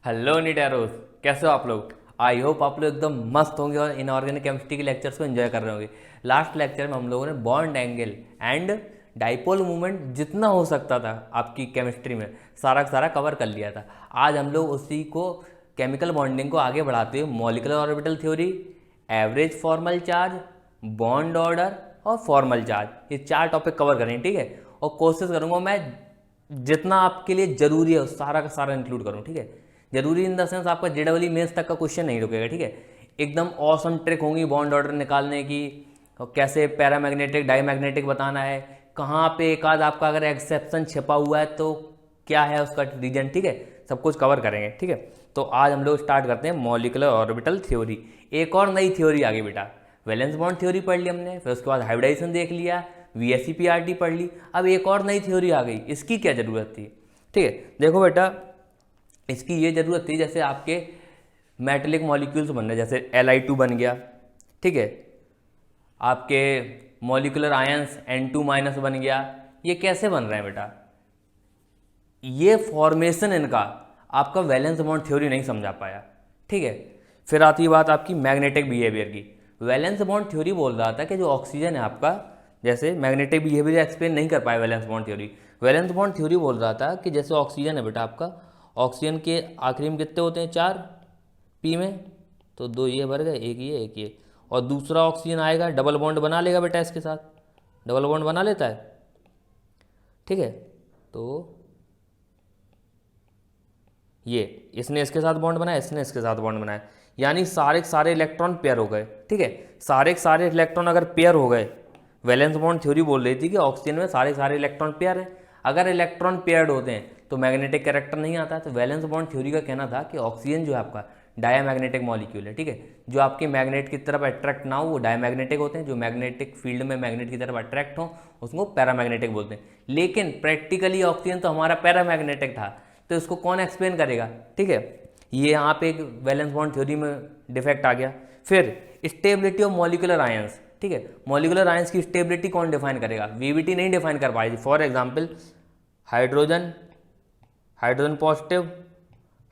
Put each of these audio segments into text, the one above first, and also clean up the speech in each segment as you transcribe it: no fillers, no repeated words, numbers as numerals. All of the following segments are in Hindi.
हेलो नीटारोस, कैसे हो आप लोग। आई होप आप लोग एकदम मस्त होंगे और इनऑर्गेनिक केमिस्ट्री के लेक्चर्स को एंजॉय कर रहे होंगे। लास्ट लेक्चर में हम लोगों ने bond angle and dipole movement जितना हो सकता था आपकी केमिस्ट्री में सारा का सारा कवर कर लिया था। आज हम लोग उसी को केमिकल बॉन्डिंग को आगे बढ़ाते हुए molecular orbital theory, average formal charge, bond order और फॉर्मल चार्ज, ये 4 टॉपिक कवर करें, ठीक है। और कोशिश करूंगा मैं जितना आपके लिए जरूरी है सारा का सारा इंक्लूड करूँ, ठीक है। जरूरी इन द सेंस आपका जेडब्ल्यू मेंस तक का क्वेश्चन नहीं रुकेगा, ठीक है। एकदम ऑसम ट्रिक होंगी बॉन्ड ऑर्डर निकालने की, और कैसे पैरामैग्नेटिक डाईमैग्नेटिक बताना है, कहाँ पे एक आध आपका अगर एक्सेप्शन छिपा हुआ है तो क्या है उसका रीजन, ठीक है। सब कुछ कवर करेंगे, ठीक है। तो आज हम लोग स्टार्ट करते हैं मॉलिक्यूलर ऑर्बिटल थ्योरी। एक और नई थ्योरी आ गई बेटा, वैलेंस बॉन्ड थ्योरी पढ़ ली हमने, फिर उसके बाद हाइब्रिडाइजेशन देख लिया, VSEPRT पढ़ ली। अब एक और नई थ्योरी आ गई, इसकी क्या ज़रूरत थी, ठीक है। देखो बेटा, इसकी ये ज़रूरत थी जैसे आपके मेटेलिक मॉलिक्यूल्स बन रहे, जैसे Li2 बन गया, ठीक है। आपके मॉलिक्यूलर आयंस N2- बन गया। ये कैसे बन रहे हैं बेटा, ये फॉर्मेशन इनका आपका वैलेंस बॉन्ड थ्योरी नहीं समझा पाया, ठीक है। फिर आती है बात आपकी मैग्नेटिक बिहेवियर की। वैलेंस बॉन्ड थ्योरी बोल रहा था कि जो ऑक्सीजन है आपका, जैसे मैग्नेटिक बिहेवियर एक्सप्लेन नहीं कर पाया valence bond theory. Valence bond theory बोल रहा था कि जैसे ऑक्सीजन है बेटा आपका, ऑक्सीजन के आखिरी में कितने होते हैं, 4 पी में, तो 2 ये भर गए, एक ये, और दूसरा ऑक्सीजन आएगा डबल बॉन्ड बना लेगा बेटा इसके साथ, डबल बॉन्ड बना लेता है, ठीक है। तो ये इसने इसके साथ बॉन्ड बनाया, इसने इसके साथ बॉन्ड बनाया, यानी सारे के सारे इलेक्ट्रॉन पेयर हो गए, ठीक है। सारे के सारे इलेक्ट्रॉन अगर पेयर हो गए, वैलेंस बॉन्ड थ्योरी बोल रही थी कि ऑक्सीजन में सारे सारे इलेक्ट्रॉन पेयर हैं। अगर इलेक्ट्रॉन पेयर्ड होते हैं तो मैग्नेटिक कैरेक्टर नहीं आता है। तो वैलेंस बॉन्ड थ्योरी का कहना था कि ऑक्सीजन जो है आपका डायमैग्नेटिक मॉलिक्यूल है, ठीक है। जो आपके मैग्नेट की तरफ अट्रैक्ट ना हो वो डायमैग्नेटिक होते हैं, जो मैग्नेटिक फील्ड में मैग्नेट की तरफ अट्रैक्ट हो उसको पैरामैग्नेटिक बोलते हैं। लेकिन प्रैक्टिकली ऑक्सीजन तो हमारा पैरामैग्नेटिक था, तो इसको कौन एक्सप्लेन करेगा, ठीक है। ये यहाँ पे एक वैलेंस बॉन्ड थ्योरी में डिफेक्ट आ गया। फिर स्टेबिलिटी ऑफ मॉलिक्यूलर आयंस, ठीक है। मॉलिक्यूलर आयंस की स्टेबिलिटी कौन डिफाइन करेगा, VBT नहीं डिफाइन कर पाएगी। For example hydrogen, hydrogen positive,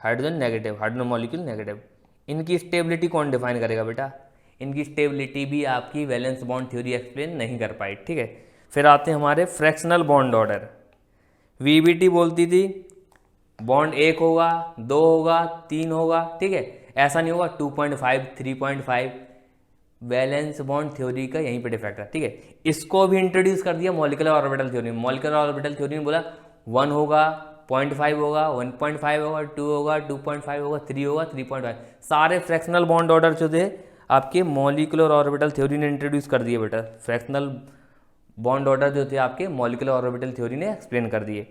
hydrogen negative, hydrogen molecule negative, इनकी स्टेबिलिटी कौन डिफाइन करेगा बेटा। इनकी स्टेबिलिटी भी आपकी वैलेंस बॉन्ड थ्योरी एक्सप्लेन नहीं कर पाई, ठीक है। फिर आते हैं हमारे फ्रैक्शनल बॉन्ड ऑर्डर। VBT बोलती थी बॉन्ड 1 होगा, 2 होगा, 3 होगा, ठीक है। ऐसा नहीं होगा 2.5 3.5। वैलेंस बॉन्ड थ्योरी का यहीं पे डिफेक्ट है, ठीक है। इसको भी इंट्रोड्यूस कर दिया मॉलिक्यूलर ऑर्बिटल थ्योरी में। मॉलिक्यूलर ऑर्बिटल थ्योरी में बोला 1 होगा, 0.5 होगा, 1.5 होगा, 2 होगा, 2.5 होगा, 3 होगा, 3.5। सारे फ्रैक्शनल बॉन्ड ऑर्डर जो थे आपके मॉलिक्यूलर ऑर्बिटल थ्योरी ने इंट्रोड्यूस कर दिए बेटा। फ्रैक्शनल बॉन्ड ऑर्डर जो थे आपके मॉलिक्यूलर ऑर्बिटल थ्योरी ने एक्सप्लेन कर दिए।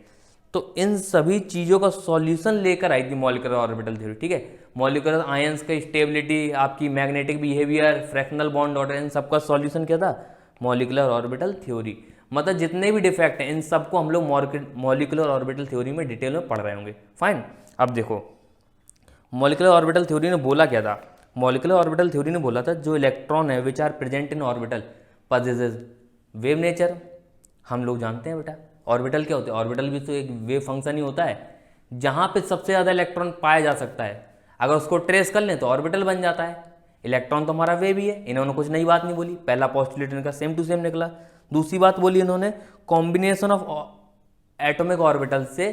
तो इन सभी चीज़ों का सॉल्यूशन लेकर आई थी मॉलिक्यूलर ऑर्बिटल थ्योरी, ठीक है। मॉलिक्यूलर आयंस का स्टेबिलिटी, आपकी magnetic behaviour, fractional bond order, इन सबका सॉल्यूशन क्या था, मॉलिक्यूलर ऑर्बिटल थ्योरी। मतलब जितने भी डिफेक्ट हैं इन सबको हम लोग मॉलिक्यूलर ऑर्बिटल थ्योरी में डिटेल में पढ़ रहे होंगे, फाइन। अब देखो मॉलिक्यूलर ऑर्बिटल थ्योरी ने बोला क्या था। मॉलिक्यूलर ऑर्बिटल थ्योरी ने बोला था जो इलेक्ट्रॉन है which are present in orbital possesses wave nature. हम लोग जानते हैं बेटा ऑर्बिटल क्या होते हैं, ऑर्बिटल भी तो एक वेव फंक्शन ही होता है। जहाँ पे सबसे ज़्यादा इलेक्ट्रॉन पाया जा सकता है अगर उसको ट्रेस कर लें तो ऑर्बिटल बन जाता है। इलेक्ट्रॉन तो हमारा वेव ही है। इन्होंने कुछ नई बात नहीं बोली, पहला पोस्टुलेट इनका सेम टू सेम निकला। दूसरी बात बोली इन्होंने कॉम्बिनेशन ऑफ एटॉमिक ऑर्बिटल से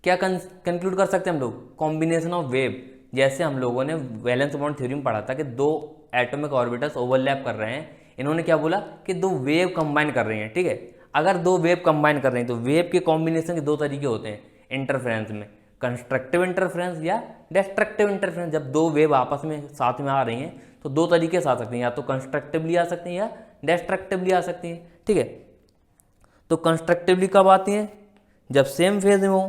क्या कंक्लूड कर सकते हैं हम लोग, कॉम्बिनेशन ऑफ वेव। जैसे हम लोगों ने वैलेंस बॉन्ड थ्योरी में पढ़ा था कि 2 एटॉमिक ऑर्बिटल्स ओवरलैप कर रहे हैं, इन्होंने क्या बोला कि 2 वेव कंबाइन कर रही हैं, ठीक है। अगर 2 वेव कंबाइन कर रही हैं तो वेव के कॉम्बिनेशन के 2 तरीके होते हैं इंटरफेरेंस में, कंस्ट्रक्टिव इंटरफेरेंस या डिस्ट्रक्टिव इंटरफेरेंस। जब 2 वेव आपस में साथ में आ रही हैं तो 2 तरीके से आ सकती हैं, या तो कंस्ट्रक्टिवली आ सकती हैं या डिस्ट्रक्टिवली आ सकती हैं, ठीक है। तो कंस्ट्रक्टिवली कब आती हैं, जब सेम फेज में हो।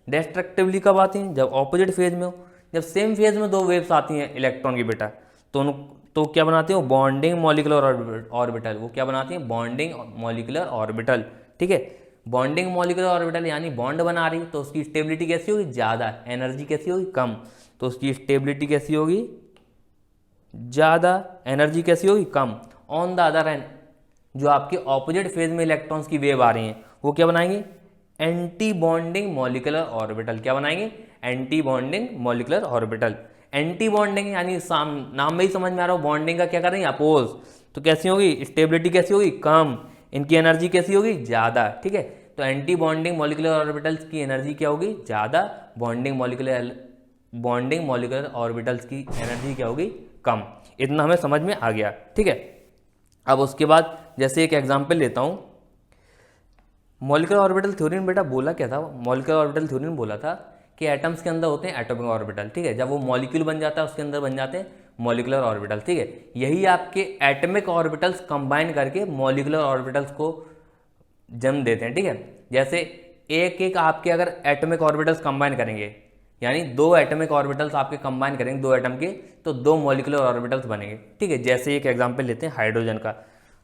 डिस्ट्रक्टिवली कब आती हैं, जब ऑपोजिट फेज में हो। जब सेम फेज में 2 वेव्स आती हैं इलेक्ट्रॉन की बेटा तो क्या बनाते हैं, बॉन्डिंग मॉलिक्यूलर ऑर्बिटल। वो क्या बनाती हैं, बॉन्डिंग मॉलिक्यूलर ऑर्बिटल, ठीक है। बॉन्डिंग मॉलिक्यूलर ऑर्बिटल यानी बॉन्ड बना रही तो उसकी स्टेबिलिटी कैसी होगी, ज़्यादा। एनर्जी कैसी होगी, कम। तो उसकी स्टेबिलिटी कैसी होगी, ज़्यादा। एनर्जी कैसी होगी, कम। ऑन द अदर हैंड जो आपके ऑपोजिट फेज में इलेक्ट्रॉन्स की वेव आ रही हैं वो क्या बनाएंगे, एंटी बॉन्डिंग मॉलिक्यूलर ऑर्बिटल। क्या बनाएंगे, anti bonding molecular orbital. Anti bonding यानी नाम में ही समझ में आ रहा हो, बॉन्डिंग का क्या कर रहे हैं, अपोज। तो कैसी होगी, स्टेबिलिटी कैसी होगी, कम, इनकी एनर्जी कैसी होगी, ज़्यादा। ठीक है, तो एंटी बॉन्डिंग मॉलिकुलर ऑर्बिटल्स की एनर्जी क्या होगी, ज़्यादा। बॉन्डिंग मॉलिकुलर ऑर्बिटल्स की एनर्जी क्या होगी, कम। इतना हमें समझ में आ गया। ठीक है, अब उसके बाद जैसे एक एग्जाम्पल लेता हूँ। मॉलिकुलर ऑर्बिटल थ्योरी में बेटा बोला क्या था, मॉलिकुलर ऑर्बिटल थ्योरी में बोला था कि एटम्स के अंदर होते हैं एटॉमिक ऑर्बिटल। ठीक है, जब वो मॉलिक्यूल बन जाता है उसके अंदर बन जाते हैं मॉलिकुलर ऑर्बिटल। ठीक है, यही आपके एटॉमिक ऑर्बिटल्स कंबाइन करके मॉलिकुलर ऑर्बिटल्स को जन्म देते हैं। ठीक है, जैसे एक एक आपके अगर एटॉमिक ऑर्बिटल्स कंबाइन करेंगे, यानी दो एटॉमिक ऑर्बिटल्स आपके कंबाइन करेंगे दो एटम के, तो दो मॉलिकुलर ऑर्बिटल्स बनेंगे। ठीक है, जैसे एक एग्जांपल लेते हैं हाइड्रोजन का।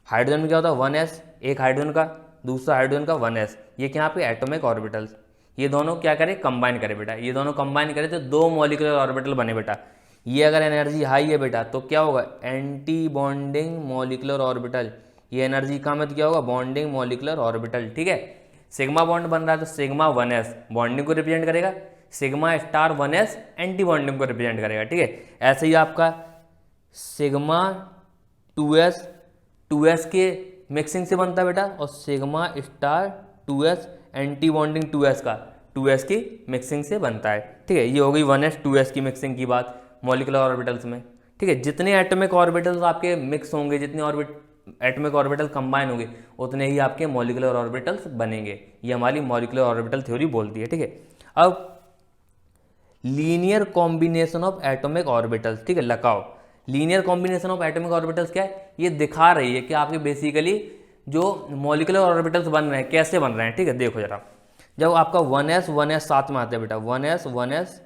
हाइड्रोजन में क्या होता है, 1s, एक हाइड्रोजन का, दूसरा हाइड्रोजन का 1s, ये क्या आपके एटॉमिक ऑर्बिटल्स, ये दोनों क्या करें, कंबाइन करें बेटा। ये दोनों कंबाइन करें तो दो मॉलिकुलर ऑर्बिटल बने बेटा। ये अगर एनर्जी हाई है बेटा तो क्या होगा, एंटी बॉन्डिंग मॉलिकुलर ऑर्बिटल। ये एनर्जी कम है तो क्या होगा, बॉन्डिंग मॉलिकुलर ऑर्बिटल। ठीक है, सिग्मा बॉन्ड बन रहा है तो सिग्मा 1s बॉन्डिंग को रिप्रेजेंट करेगा, sigma star 1s anti bonding को रिप्रेजेंट करेगा। ठीक है, ऐसे ही आपका सिग्मा 2s के मिक्सिंग से बनता है बेटा, और sigma star 2s anti bonding 2s का 2s की मिक्सिंग से बनता है। ठीक है, ये हो गई 1s 2s की मिक्सिंग की बात मॉलिकुलर ऑर्बिटल्स में। ठीक है, जितने एटॉमिक ऑर्बिटल्स आपके मिक्स होंगे, जितने एटॉमिक ऑर्बिटल कंबाइन होंगे, उतने ही आपके मॉलिकुलर ऑर्बिटल्स बनेंगे। ये हमारी मॉलिकुलर ऑर्बिटल थ्योरी बोलती है। ठीक है, अब linear combination of atomic orbitals. ठीक है, लगाओ linear combination of atomic orbitals क्या है, ये दिखा रही है कि आपके बेसिकली जो मॉलिकुलर ऑर्बिटल्स बन रहे हैं कैसे बन रहे हैं। ठीक है, देखो जरा, जब आपका 1s साथ में आते हैं बेटा, 1s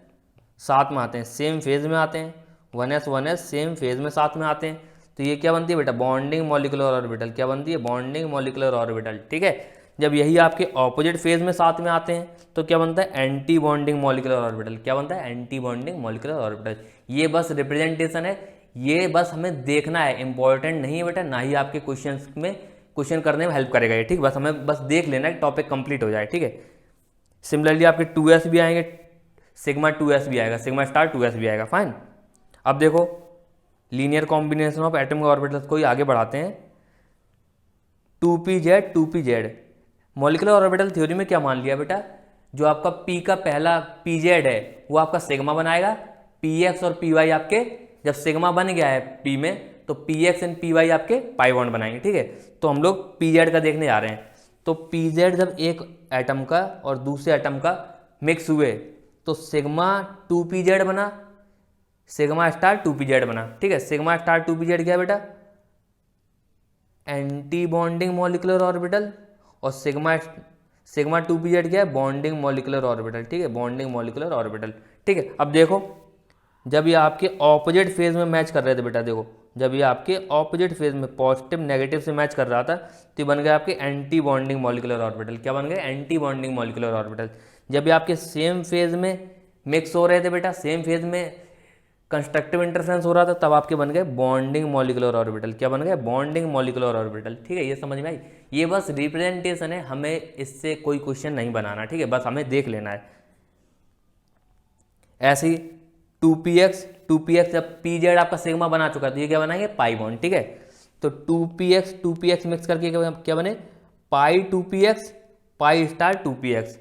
साथ में आते हैं, सेम फेज में आते हैं, 1s सेम फेज में साथ में आते हैं, तो ये क्या बनती है बेटा, बॉन्डिंग मॉलिकुलर ऑर्बिटल। क्या बनती है, बॉन्डिंग मॉलिकुलर ऑर्बिटल। ठीक है, जब यही आपके ऑपोजिट फेज में साथ में आते हैं तो क्या बनता है, एंटी बॉन्डिंग मॉलिकुलर ऑर्बिटल। क्या बनता है, एंटी बॉन्डिंग मॉलिकुलर ऑर्बिटल। ये बस रिप्रेजेंटेशन है, ये बस हमें देखना है, इंपॉर्टेंट नहीं है बेटा, ना ही आपके क्वेश्चन करने में हेल्प करेगा ये। ठीक, बस हमें बस देख लेना है, टॉपिक कंप्लीट हो जाए। ठीक है, सिमिलरली आपके 2s भी आएंगे, सिग्मा 2s भी आएगा, सिग्मा स्टार 2s भी आएगा। फाइन, अब देखो linear combination of atomic orbitals को ही आगे बढ़ाते हैं। 2pz मॉलिकुलर ऑर्बिटल थ्योरी में क्या मान लिया बेटा, जो आपका p का पहला pz है वो आपका सिग्मा बनाएगा, px और py आपके, जब सिग्मा बन गया है p में तो px एंड py आपके पाई बॉन्ड बनाएंगे। ठीक है, तो हम लोग pz का देखने जा रहे हैं। तो pz जब एक एटम का और दूसरे एटम का मिक्स हुए तो सिग्मा 2pz बना, सिग्मा स्टार 2pz बना। ठीक है, सिग्मा स्टार 2pz क्या है बेटा, एंटी बॉन्डिंग मॉलिकुलर ऑर्बिटल, और सिग्मा 2pz क्या है, बॉन्डिंग मॉलिकुलर ऑर्बिटल। ठीक है, बॉन्डिंग मॉलिकुलर ऑर्बिटल। ठीक है, अब देखो जब ये आपके ऑपोजिट फेज में मैच कर रहे थे बेटा, देखो जब ये आपके ऑपोजिट फेज में पॉजिटिव नेगेटिव से मैच कर रहा था तो ये बन गया आपके एंटी बॉन्डिंग मॉलिकुलर ऑर्बिटल। क्या बन गए, एंटी बॉन्डिंग मॉलिकुलर ऑर्बिटल। जब ये आपके सेम फेज में मिक्स हो रहे थे बेटा, सेम फेज में कंस्ट्रक्टिव इंटरफ्रेंस हो रहा था, तब आपके बन गए बॉन्डिंग मॉलिकुलर ऑर्बिटल। क्या बन गए, बॉन्डिंग मॉलिकुलर ऑर्बिटल। ठीक है, ये समझ में आई, ये बस रिप्रेजेंटेशन है, हमें इससे कोई क्वेश्चन नहीं बनाना। ठीक है, बस हमें देख लेना है। ऐसे ही 2px जब pz आपका सिग्मा बना चुका है तो ये क्या बनाएंगे, पाई बॉन्ड। ठीक है, तो 2px मिक्स करके क्या बने, पाई 2px, पाई स्टार 2px।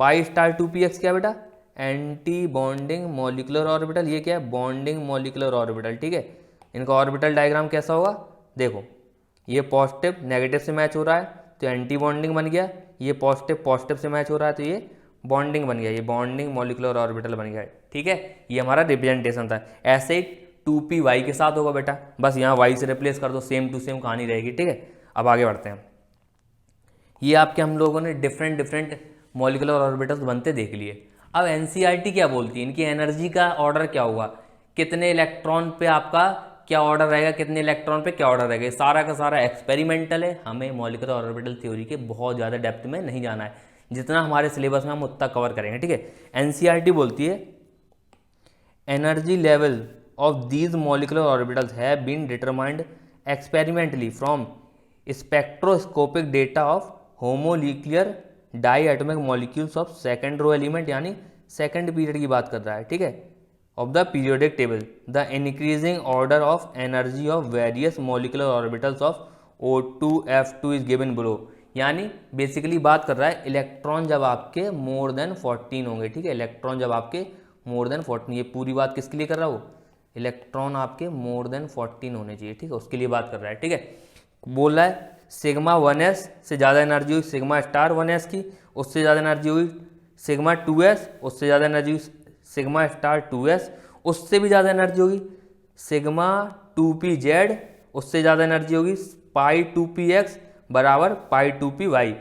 पाई स्टार 2px क्या बेटा, एंटी बॉन्डिंग मॉलिकुलर ऑर्बिटल। ये क्या है, बॉन्डिंग मॉलिकुलर ऑर्बिटल। ठीक है, इनका ऑर्बिटल डायग्राम कैसा होगा, देखो ये पॉजिटिव नेगेटिव से मैच हो रहा है तो एंटी बॉन्डिंग बन गया, ये पॉजिटिव से मैच हो रहा है तो ये बॉन्डिंग बन गया, ये बॉन्डिंग मॉलिकुलर ऑर्बिटल बन गया। ठीक है, ये हमारा रिप्रेजेंटेशन था। ऐसे ही 2py के साथ होगा बेटा, बस यहाँ y से रिप्लेस कर दो, सेम टू सेम कहानी रहेगी। ठीक है, अब आगे बढ़ते हैं। ये आपके हम लोगों ने डिफरेंट मॉलिकुलर ऑर्बिटल्स बनते देख लिए। अब एनसीईआरटी क्या बोलती है, इनकी एनर्जी का ऑर्डर क्या होगा, कितने इलेक्ट्रॉन पे आपका क्या ऑर्डर रहेगा, कितने इलेक्ट्रॉन पे क्या ऑर्डर रहेगा, सारा का सारा एक्सपेरिमेंटल है। हमें मॉलिकुलर ऑर्बिटल थ्योरी के बहुत ज़्यादा डेप्थ में नहीं जाना है, जितना हमारे सिलेबस में हम उतना कवर करेंगे। ठीक है, एनसीईआरटी बोलती है energy level of these molecular orbitals have been determined experimentally from spectroscopic data of homonuclear diatomic molecules of second row element, यानी सेकंड पीरियड की बात कर रहा है, ठीक है, of the periodic table, the increasing order of energy of various molecular orbitals of O2 F2 is given below. यानी बेसिकली बात कर रहा है इलेक्ट्रॉन जब आपके मोर देन 14 होंगे, ठीक है, इलेक्ट्रॉन जब आपके मोर देन 14, ये पूरी बात किसके लिए कर रहा हूँ, इलेक्ट्रॉन आपके मोर देन 14 होने चाहिए, ठीक है, उसके लिए बात कर रहा है, ठीक है। बोल रहा है सिग्मा 1s से ज़्यादा एनर्जी हुई सिग्मा स्टार 1s की, उससे ज़्यादा एनर्जी हुई सिग्मा 2s, उससे ज़्यादा एनर्जी हुई सिग्मा स्टार 2s, उससे भी ज़्यादा एनर्जी होगी सिग्मा 2pz, उससे ज़्यादा एनर्जी होगी पाई 2px बराबर पाई 2py।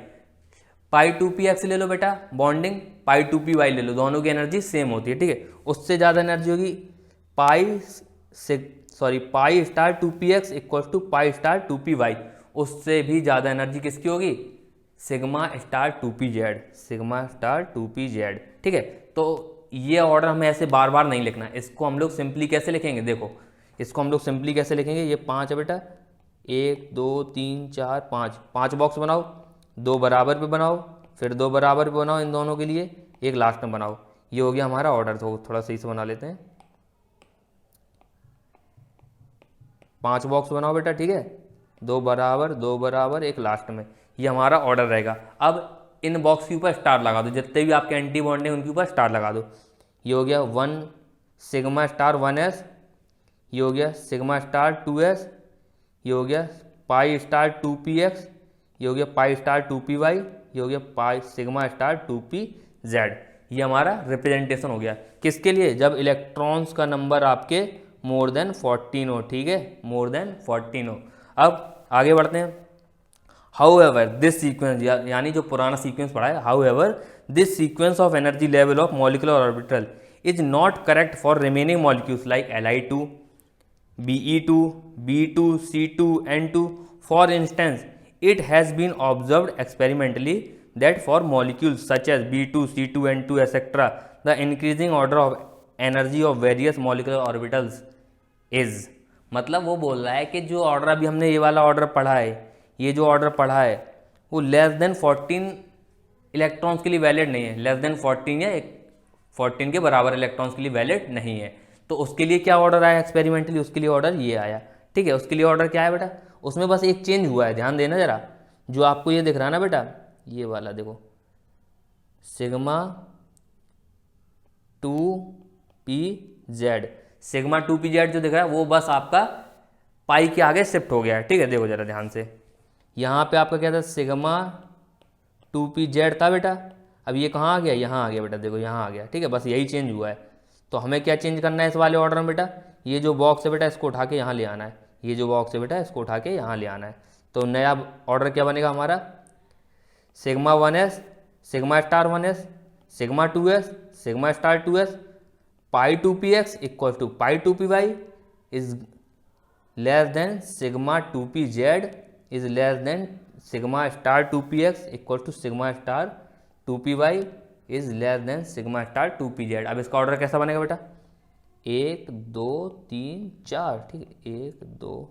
पाई 2px ले लो बेटा बॉन्डिंग, पाई 2py ले लो, दोनों की एनर्जी सेम होती है, ठीक है। उससे ज़्यादा एनर्जी होगी pi star 2px equal to pi star 2py, उससे भी ज़्यादा एनर्जी किसकी होगी sigma star 2pz, sigma star 2pz, ठीक है। तो ये ऑर्डर हमें ऐसे बार बार नहीं लिखना, इसको हम लोग सिंपली कैसे लिखेंगे, देखो इसको हम लोग सिंपली कैसे लिखेंगे, ये 5 है बेटा, 1 2 3 4 5, 5 बॉक्स बनाओ, 2 बराबर पे बनाओ, फिर 2 बराबर पे बनाओ इन दोनों के लिए, एक लास्ट में बनाओ, ये हो गया हमारा ऑर्डर। तो थोड़ा सही से बना लेते हैं, 5 बॉक्स बनाओ बेटा, ठीक है, 2 बराबर एक लास्ट में, ये हमारा ऑर्डर रहेगा। अब इन बॉक्स के ऊपर स्टार लगा दो, जितने भी आपके एंटी बॉन्ड हैं उनके ऊपर स्टार लगा दो। ये हो गया 1 सिग्मा स्टार 1s, ये हो गया सिग्मा स्टार 2s, ये हो गया पाई स्टार 2px, ये हो गया पाई स्टार 2py, ये हो गया पाई सिग्मा स्टार 2pz। ये हमारा रिप्रेजेंटेशन हो गया किसके लिए, जब इलेक्ट्रॉन्स का नंबर आपके मोर देन 14 हो, ठीक है, मोर देन 14 हो। अब आगे बढ़ते हैं। हाउएवर दिस सीक्वेंस, यानी जो पुराना सीक्वेंस पढ़ा है, however this sequence of energy level of molecular orbital is not correct for remaining molecules like Li2, Be2, B2, C2, N2. For instance, it has been observed experimentally that for molecules such as B2, C2, N2, etc., the increasing order of energy of various molecular orbitals is, मतलब वो बोल रहा है कि जो ऑर्डर अभी हमने ये वाला ऑर्डर पढ़ा है, ये जो ऑर्डर पढ़ा है वो लेस देन 14 इलेक्ट्रॉन्स के लिए वैलिड नहीं है, लेस देन 14 या 14 के बराबर इलेक्ट्रॉन्स के लिए वैलिड नहीं है। तो उसके लिए क्या ऑर्डर आया एक्सपेरिमेंटली, उसके लिए ऑर्डर ये आया, ठीक है। उसके लिए ऑर्डर क्या है बेटा, उसमें बस एक चेंज हुआ है, ध्यान देना जरा, जो आपको ये दिख रहा है ना बेटा, ये वाला देखो सिग्मा 2pz, सिग्मा 2pz जो दिख रहा है वो बस आपका पाई के आगे शिफ्ट हो गया है, ठीक है। देखो जरा ध्यान से, यहाँ पे आपका क्या था सिग्मा 2pz था बेटा, अब ये कहाँ आ गया, यहाँ आ गया बेटा, देखो यहाँ आ गया, ठीक है, बस यही चेंज हुआ है। तो हमें क्या चेंज करना है इस वाले ऑर्डर में बेटा, ये जो बॉक्स है बेटा इसको उठा के यहाँ ले आना है, ये जो बॉक्स है बेटा इसको उठा के यहाँ ले आना है। तो नया ऑर्डर क्या बनेगा हमारा, sigma 1s, sigma star 1s, sigma 2s, sigma star 2s, pi 2px equal to pi 2py is less than sigma 2pz is less than sigma star 2px equal to sigma star 2py is less than sigma star 2pz। अब इसका ऑर्डर कैसा बनेगा बेटा, 1 2 3 4, ठीक है, 1 2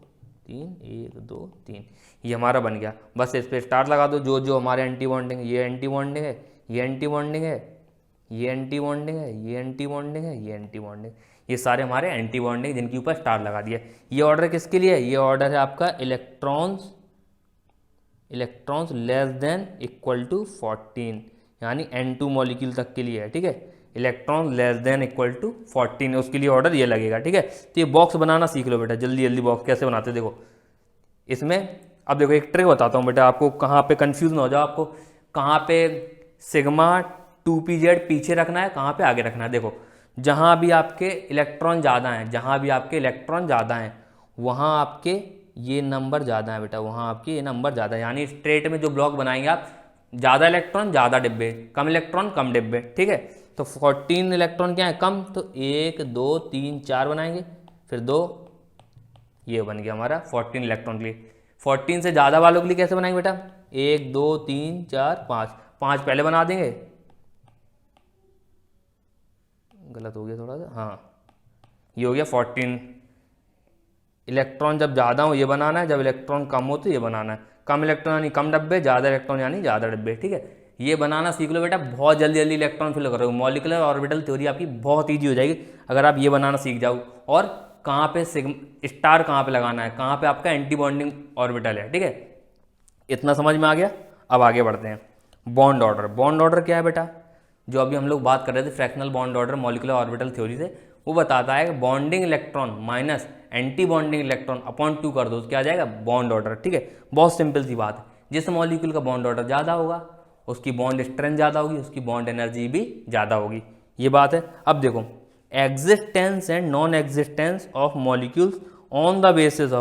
3 1 2 3, ये हमारा बन गया। बस इस पर स्टार लगा दो, जो जो हमारे एंटी बॉन्डिंग है, ये एंटी बॉन्डिंग है, ये एंटी बॉन्डिंग है, ये एंटी बॉन्डिंग है, ये एंटी बॉन्डिंग है, ये एंटी बॉन्डिंग, ये सारे हमारे एंटी बॉन्डिंग जिनके ऊपर स्टार लगा दिया। ये ऑर्डर किसके लिए है, ये ऑर्डर है आपका electrons less than equal to 14, यानी N2 मॉलिक्यूल तक के लिए है, ठीक है, electron less than equal to 14 उसके लिए ऑर्डर ये लगेगा, ठीक है। तो ये बॉक्स बनाना सीख लो बेटा, जल्दी जल्दी बॉक्स कैसे बनाते हैं देखो इसमें। अब देखो एक ट्रिक बताता हूँ बेटा आपको, कहाँ पे कंफ्यूज ना हो जाओ, आपको कहाँ पे सिग्मा 2pz पीछे रखना है, कहाँ पे आगे रखना है। देखो जहाँ भी आपके इलेक्ट्रॉन ज़्यादा हैं, जहाँ भी आपके इलेक्ट्रॉन ज़्यादा हैं वहाँ आपके ये नंबर ज़्यादा है बेटा, वहाँ आपके ये नंबर ज़्यादा है, यानी स्ट्रेट में जो ब्लॉक बनाएंगे आप, ज़्यादा इलेक्ट्रॉन ज़्यादा डिब्बे, कम इलेक्ट्रॉन कम डिब्बे, ठीक है। तो 14 इलेक्ट्रॉन क्या है कम, तो 1 2 3 4 बनाएंगे, फिर 2, ये बन गया हमारा 14 इलेक्ट्रॉन के लिए। 14 से ज़्यादा वालों के लिए कैसे बनाएंगे बेटा, 1 2 3 4 5, 5 पहले बना देंगे, गलत हो गया थोड़ा सा, हाँ ये हो गया 14 इलेक्ट्रॉन, जब ज़्यादा हो ये बनाना है, जब इलेक्ट्रॉन कम हो तो ये बनाना है, कम इलेक्ट्रॉन यानी कम डब्बे, ज़्यादा इलेक्ट्रॉन यानी ज़्यादा डब्बे, ठीक है। ये बनाना सीख लो बेटा, बहुत जल्दी जल्दी इलेक्ट्रॉन फिल करोगे। मॉलिकुलर ऑर्बिटल थ्योरी आपकी बहुत ईजी हो जाएगी अगर आप ये बनाना सीख जाओ। और कहाँ पे स्टार कहाँ पे लगाना है, कहाँ पे आपका एंटी बॉन्डिंग ऑर्बिटल है, ठीक है। इतना समझ में आ गया। अब आगे बढ़ते हैं। बॉन्ड ऑर्डर, बॉन्ड ऑर्डर क्या है बेटा, जो अभी हम लोग बात कर रहे थे fractional bond order molecular orbital theory से, वो बताता है कि bonding electron minus anti bonding electron upon 2 कर दो तो क्या आ जाएगा, बॉन्ड ऑर्डर, ठीक है। बहुत सिंपल सी बात है, जिस मॉलिक्यूल का बॉन्ड ऑर्डर ज़्यादा होगा उसकी बॉन्ड स्ट्रेंथ ज़्यादा होगी, उसकी बॉन्ड एनर्जी भी ज़्यादा होगी, ये बात है। अब देखो, existence and non existence of molecules on the basis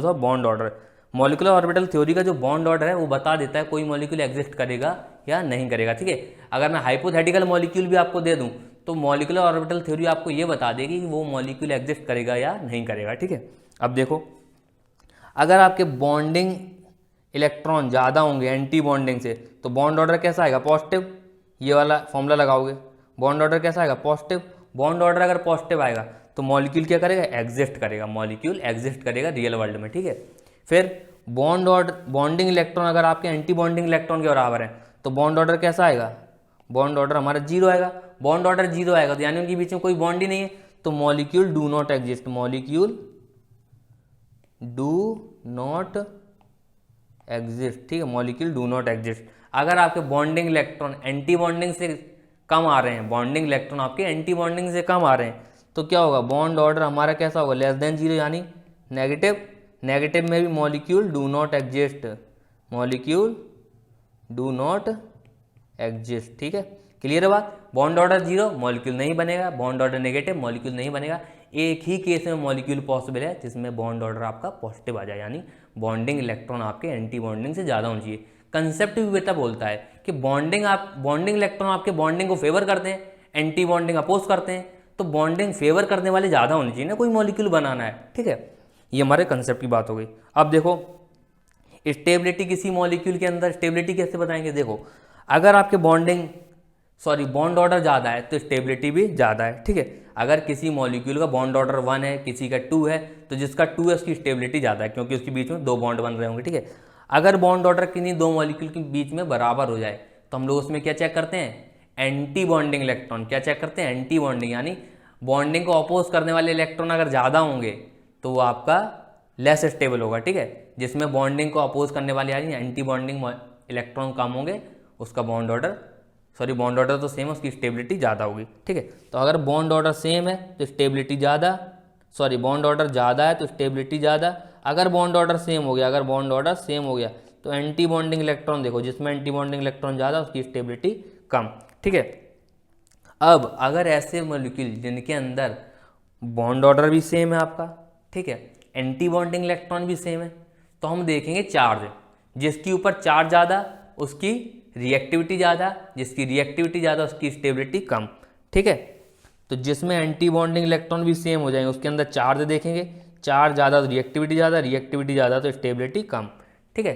of bond order. Molecular orbital theory का जो बॉन्ड ऑर्डर है वो बता देता है कोई मॉलिक्यूल एग्जिस्ट करेगा या नहीं करेगा, ठीक है। अगर मैं हाइपोथेटिकल मॉलिक्यूल भी आपको दे दूं तो मॉलिकुलर ऑर्बिटल थ्योरी आपको ये बता देगी कि वो मॉलिक्यूल एग्जिस्ट करेगा या नहीं करेगा, ठीक है। अब देखो, अगर आपके बॉन्डिंग इलेक्ट्रॉन ज़्यादा होंगे एंटी बॉन्डिंग से तो बॉन्ड ऑर्डर कैसा आएगा, पॉजिटिव। ये वाला फॉर्मूला लगाओगे, बॉन्ड ऑर्डर कैसा आएगा, पॉजिटिव। बॉन्ड ऑर्डर अगर पॉजिटिव आएगा तो मॉलिक्यूल क्या करेगा, एग्जिस्ट करेगा, मॉलिक्यूल एग्जिस्ट करेगा रियल वर्ल्ड में, ठीक है। फिर बॉन्डिंग इलेक्ट्रॉन अगर आपके एंटी बॉन्डिंग इलेक्ट्रॉन के बराबर है तो बॉन्ड ऑर्डर कैसा आएगा, बॉन्ड ऑर्डर हमारा जीरो आएगा। बॉन्ड ऑर्डर जीरो आएगा तो यानी उनके बीच में कोई बॉन्ड ही नहीं है, तो molecule do not exist, molecule do not exist, ठीक है, मॉलिक्यूल डू नॉट एग्जिस्ट। अगर आपके बॉन्डिंग इलेक्ट्रॉन एंटी बॉन्डिंग से कम आ रहे हैं, बॉन्डिंग इलेक्ट्रॉन आपके एंटी बॉन्डिंग से कम आ रहे हैं तो क्या होगा, बॉन्ड ऑर्डर हमारा कैसा होगा, लेस देन जीरो यानी नेगेटिव। नेगेटिव में भी molecule do not exist, molecule do not exist, ठीक है। क्लियर है बात। बॉन्ड ऑर्डर जीरो मॉलिक्यूल नहीं बनेगा, बॉन्ड ऑर्डर नेगेटिव मॉलिक्यूल नहीं बनेगा। एक ही केस में मॉलिक्यूल पॉसिबल है जिसमें बॉन्ड ऑर्डर आपका पॉजिटिव आ जाए, यानी बॉन्डिंग इलेक्ट्रॉन आपके एंटी बॉन्डिंग से ज़्यादा होनी चाहिए। कंसेप्ट भी बेटा बोलता है कि बॉन्डिंग इलेक्ट्रॉन आपके बॉन्डिंग को फेवर करते हैं, एंटी बॉन्डिंग अपोज करते हैं, तो बॉन्डिंग फेवर करने वाले ज़्यादा होनी चाहिए ना, कोई मॉलिक्यूल बनाना है, ठीक है। ये हमारे कंसेप्ट की बात हो गई। अब देखो, स्टेबिलिटी किसी मॉलिक्यूल के अंदर स्टेबिलिटी कैसे बताएंगे, देखो अगर आपके बॉन्ड ऑर्डर ज़्यादा है तो स्टेबिलिटी भी ज़्यादा है, ठीक है। अगर किसी मॉलिक्यूल का बॉन्ड ऑर्डर 1 है, किसी का 2 है, तो जिसका 2 है उसकी स्टेबिलिटी ज़्यादा है क्योंकि उसके बीच में 2 बॉन्ड बन रहे होंगे, ठीक है। अगर बॉन्ड ऑर्डर किन्हीं 2 मॉलिक्यूल के बीच में बराबर हो जाए तो हम लोग उसमें क्या चेक करते हैं, एंटी बॉन्डिंग इलेक्ट्रॉन। क्या चेक करते हैं, एंटी बॉन्डिंग, यानी बॉन्डिंग को अपोज करने वाले इलेक्ट्रॉन अगर ज़्यादा होंगे तो वो आपका लेस स्टेबल होगा, ठीक है। जिसमें बॉन्डिंग को अपोज करने वाले यानी एंटी बॉन्डिंग इलेक्ट्रॉन कम होंगे उसका बॉन्ड ऑर्डर तो सेम है, उसकी स्टेबिलिटी ज़्यादा होगी, ठीक है। तो अगर बॉन्ड ऑर्डर सेम है तो स्टेबिलिटी ज़्यादा, बॉन्ड ऑर्डर ज़्यादा है तो स्टेबिलिटी ज़्यादा। अगर बॉन्ड ऑर्डर सेम हो गया तो एंटी बॉन्डिंग इलेक्ट्रॉन देखो, जिसमें एंटी बॉन्डिंग इलेक्ट्रॉन ज़्यादा उसकी स्टेबिलिटी कम, ठीक है। अब अगर ऐसे मॉलिक्यूल जिनके अंदर बॉन्ड ऑर्डर भी सेम है आपका, ठीक है, एंटी बॉन्डिंग इलेक्ट्रॉन भी सेम है, तो हम देखेंगे चार्ज, जिसके ऊपर चार्ज ज़्यादा उसकी रिएक्टिविटी ज़्यादा, जिसकी रिएक्टिविटी ज़्यादा उसकी स्टेबिलिटी कम, ठीक है। तो जिसमें एंटी बॉन्डिंग इलेक्ट्रॉन भी सेम हो जाएंगे उसके अंदर चार्ज देखेंगे, चार्ज ज़्यादा तो रिएक्टिविटी ज़्यादा तो स्टेबिलिटी कम, ठीक है।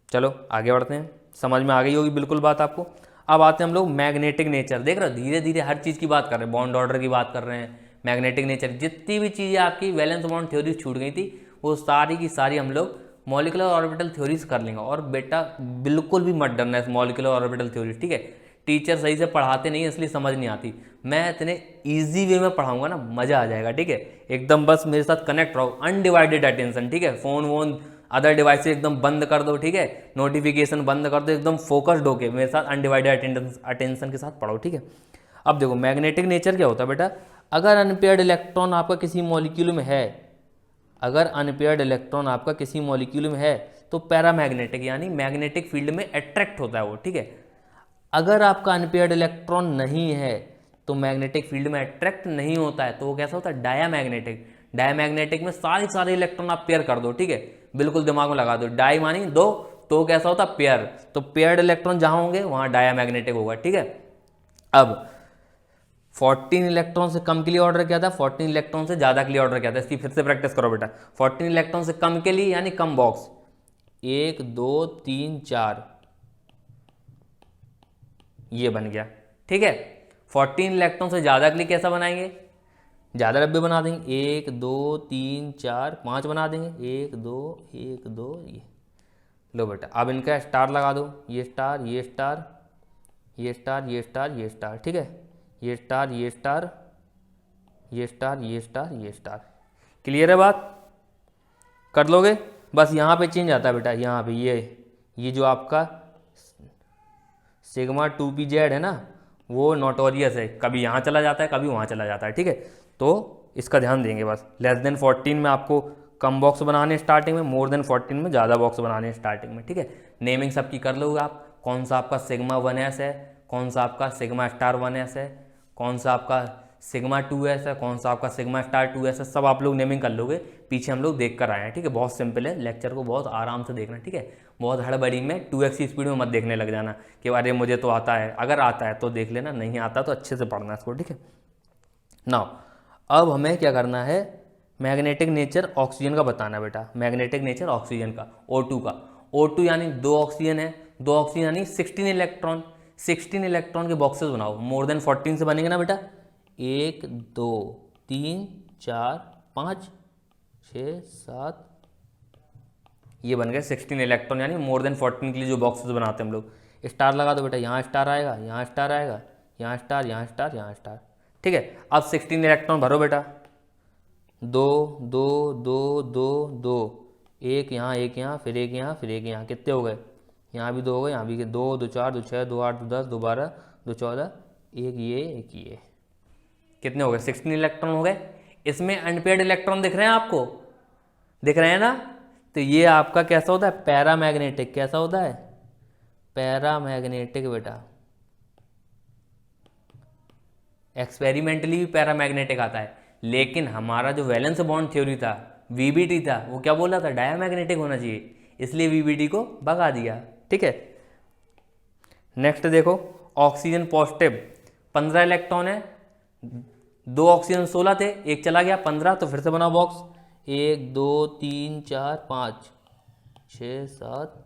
चलो आगे बढ़ते हैं, समझ में आ गई होगी बिल्कुल बात आपको। अब आते हैं हम लोग मैग्नेटिक नेचर। देख रहे हो, धीरे धीरे हर चीज़ की बात कर रहे हैं, बॉन्ड ऑर्डर की बात कर रहे हैं, मैग्नेटिक नेचर, जितनी भी चीज़ें आपकी वैलेंस बॉन्ड थ्योरी छूट गई थी वो सारी की सारी हम लोग मॉलिकुलर ऑर्बिटल थ्योरीज कर लेंगे। और बेटा बिल्कुल भी मत डरना इस मॉलिकुलर ऑर्बिटल थ्योरी, ठीक है। टीचर सही से पढ़ाते नहीं इसलिए समझ नहीं आती, मैं इतने ईजी वे में पढ़ाऊंगा ना, मज़ा आ जाएगा, ठीक है। एकदम बस मेरे साथ कनेक्ट रहो, अनडिवाइडेड अटेंशन, ठीक है। फ़ोन वोन अदर डिवाइसेस एकदम बंद कर दो, ठीक है, नोटिफिकेशन बंद कर दो, एकदम फोकस्ड होके मेरे साथ अनडिवाइडेड अटेंशन के साथ पढ़ो, ठीक है। अब देखो मैग्नेटिक नेचर क्या होता है बेटा, अगर अनपेयर्ड इलेक्ट्रॉन आपका किसी मॉलिक्यूल में है, अगर अनपेयर्ड इलेक्ट्रॉन आपका किसी मॉलिक्यूल में है तो पैरामैग्नेटिक यानी मैग्नेटिक फील्ड में अट्रैक्ट होता है वो, ठीक है। अगर आपका अनपेयर्ड इलेक्ट्रॉन नहीं है तो मैग्नेटिक फील्ड में अट्रैक्ट नहीं होता है, तो वो कैसा होता है, डायामैग्नेटिक। डायामैग्नेटिक में सारे इलेक्ट्रॉन आप पेयर कर दो, ठीक है, बिल्कुल दिमाग में लगा दो, डाई मानी दो, तो कैसा होता है, पेयर। तो पेयर्ड इलेक्ट्रॉन जहां होंगे वहां डायामैग्नेटिक होगा, ठीक है। अब 14 इलेक्ट्रॉन से कम के लिए ऑर्डर क्या था, 14 इलेक्ट्रॉन से ज़्यादा के लिए ऑर्डर क्या था, इसकी फिर से प्रैक्टिस करो बेटा। 14 इलेक्ट्रॉन से कम के लिए यानी कम बॉक्स, 1 2 3 4 ये बन गया, ठीक है। 14 इलेक्ट्रॉन से ज़्यादा के लिए कैसा बनाएंगे, ज़्यादा डब्बे बना देंगे, 1 2 3 4 5 बना देंगे, 1 2 ये लो बेटा। अब इनका स्टार लगा दो, ये स्टार ये स्टार, ये स्टार, ये स्टार, ठीक है, ये स्टार, ये स्टार, ये स्टार, ये स्टार, ये स्टार। क्लियर है बात? कर लोगे? बस यहाँ पे चेंज आता है बेटा, यहाँ पे ये जो आपका सिग्मा 2pz है ना, वो नोटोरियस है, कभी यहाँ चला जाता है कभी वहाँ चला जाता है, ठीक है। तो इसका ध्यान देंगे बस। लेस देन 14 में आपको कम बॉक्स बनाने स्टार्टिंग में, मोर देन 14 में ज़्यादा बॉक्स बनाने स्टार्टिंग में, ठीक है। नेमिंग सबकी कर लोगे आप, कौन सा आपका सिग्मा 1s है, कौन सा आपका सिग्मा स्टार 1s है, कौन सा आपका सिग्मा 2s है, कौन सा आपका सिग्मा स्टार 2s है, सब आप लोग नेमिंग कर लोगे। पीछे हम लोग देख कर आए हैं, ठीक है। बहुत सिंपल है, लेक्चर को बहुत आराम से देखना, ठीक है। बहुत हड़बड़ी में 2x की स्पीड में मत देखने लग जाना कि अरे मुझे तो आता है। अगर आता है तो देख लेना, नहीं आता तो अच्छे से पढ़ना इसको, ठीक है। नाउ अब हमें क्या करना है, मैग्नेटिक नेचर ऑक्सीजन का बताना बेटा। मैग्नेटिक नेचर ऑक्सीजन का, O2 का। O2 यानी 2 ऑक्सीजन है, 2 ऑक्सीजन यानी 16 इलेक्ट्रॉन। 16 इलेक्ट्रॉन के बॉक्सेस बनाओ, मोर देन 14 से बनेंगे ना बेटा। 1 2 3 4 5 6 7, ये बन गए 16 इलेक्ट्रॉन, यानी मोर देन 14 के लिए जो बॉक्सेस बनाते हैं हम लोग। स्टार लगा दो बेटा, यहाँ स्टार आएगा, यहाँ स्टार आएगा, यहाँ स्टार, यहाँ स्टार, यहाँ स्टार, ठीक है। अब 16 इलेक्ट्रॉन भरो बेटा। 2 2 2 2 2, एक यहाँ, एक यहाँ, फिर एक यहाँ, फिर एक यहाँ, कितने हो गए? यहाँ भी 2 हो गए, यहाँ भी 2 2 4 2 6 2 8 2 10 2 12 2 14, एक ये, एक ये, कितने हो गए? 16 इलेक्ट्रॉन हो गए। इसमें अनपेयर्ड इलेक्ट्रॉन दिख रहे हैं आपको, दिख रहे हैं ना? तो ये आपका कैसा होता है? पैरामैग्नेटिक। कैसा होता है? पैरामैग्नेटिक बेटा। एक्सपेरिमेंटली भी पैरामैग्नेटिक आता है, लेकिन हमारा जो वैलेंस बॉन्ड थ्योरी था, वीबीटी था, वो क्या बोला था? डायामैग्नेटिक होना चाहिए, इसलिए वीबीटी को भगा दिया, ठीक है। नेक्स्ट देखो, ऑक्सीजन पॉजिटिव 15 इलेक्ट्रॉन है, 2 ऑक्सीजन 16 थे, एक चला गया 15, तो फिर से बनाओ बॉक्स। 1 2 3 4 5 6 7,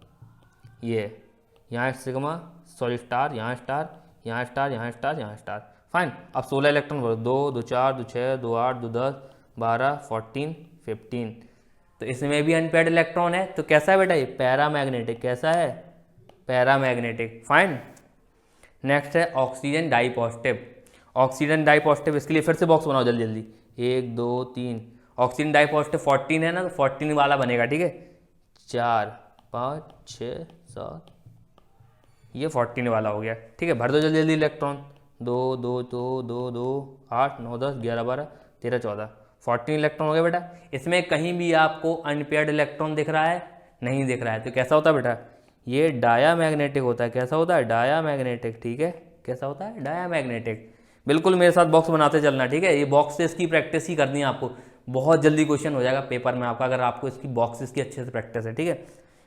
ये यहाँ सिग्मा, सॉरी स्टार, यहाँ स्टार, यहाँ स्टार, यहाँ स्टार, यहाँ स्टार, फाइन। अब 16 इलेक्ट्रॉन भरो, 2 2 4 2 6 2 8 2 10 12 14 15, तो इसमें भी अनपेयर्ड इलेक्ट्रॉन है। तो कैसा है बेटा? ये पैरामैग्नेटिक। कैसा है? Paramagnetic, fine. नेक्स्ट है ऑक्सीजन डाइपॉजिटिव। ऑक्सीजन डाइपॉजिटिव, इसके लिए फिर से बॉक्स बनाओ जल्दी जल्दी। 1 2 3, ऑक्सीजन डाइपॉजिटिव 14 है ना, तो 14 वाला बनेगा, ठीक है। 4 5 6 7, ये 14 वाला हो गया, ठीक है। भर दो जल्दी जल्दी इलेक्ट्रॉन। 2 2 2 2 2 8 9 10 11 12 13 14, 14 इलेक्ट्रॉन हो गया बेटा। इसमें कहीं भी आपको अनपेयर्ड इलेक्ट्रॉन दिख रहा है? नहीं दिख रहा है, तो कैसा होता है बेटा? ये डायामैग्नेटिक होता है। कैसा होता है? डायामैग्नेटिक, ठीक है। कैसा होता है? डायामैग्नेटिक। बिल्कुल मेरे साथ बॉक्स बनाते चलना, ठीक है। ये बॉक्स से इसकी प्रैक्टिस ही करनी है आपको, बहुत जल्दी क्वेश्चन हो जाएगा पेपर में आपका, अगर आपको इसकी बॉक्सेस की अच्छे से प्रैक्टिस है, ठीक है।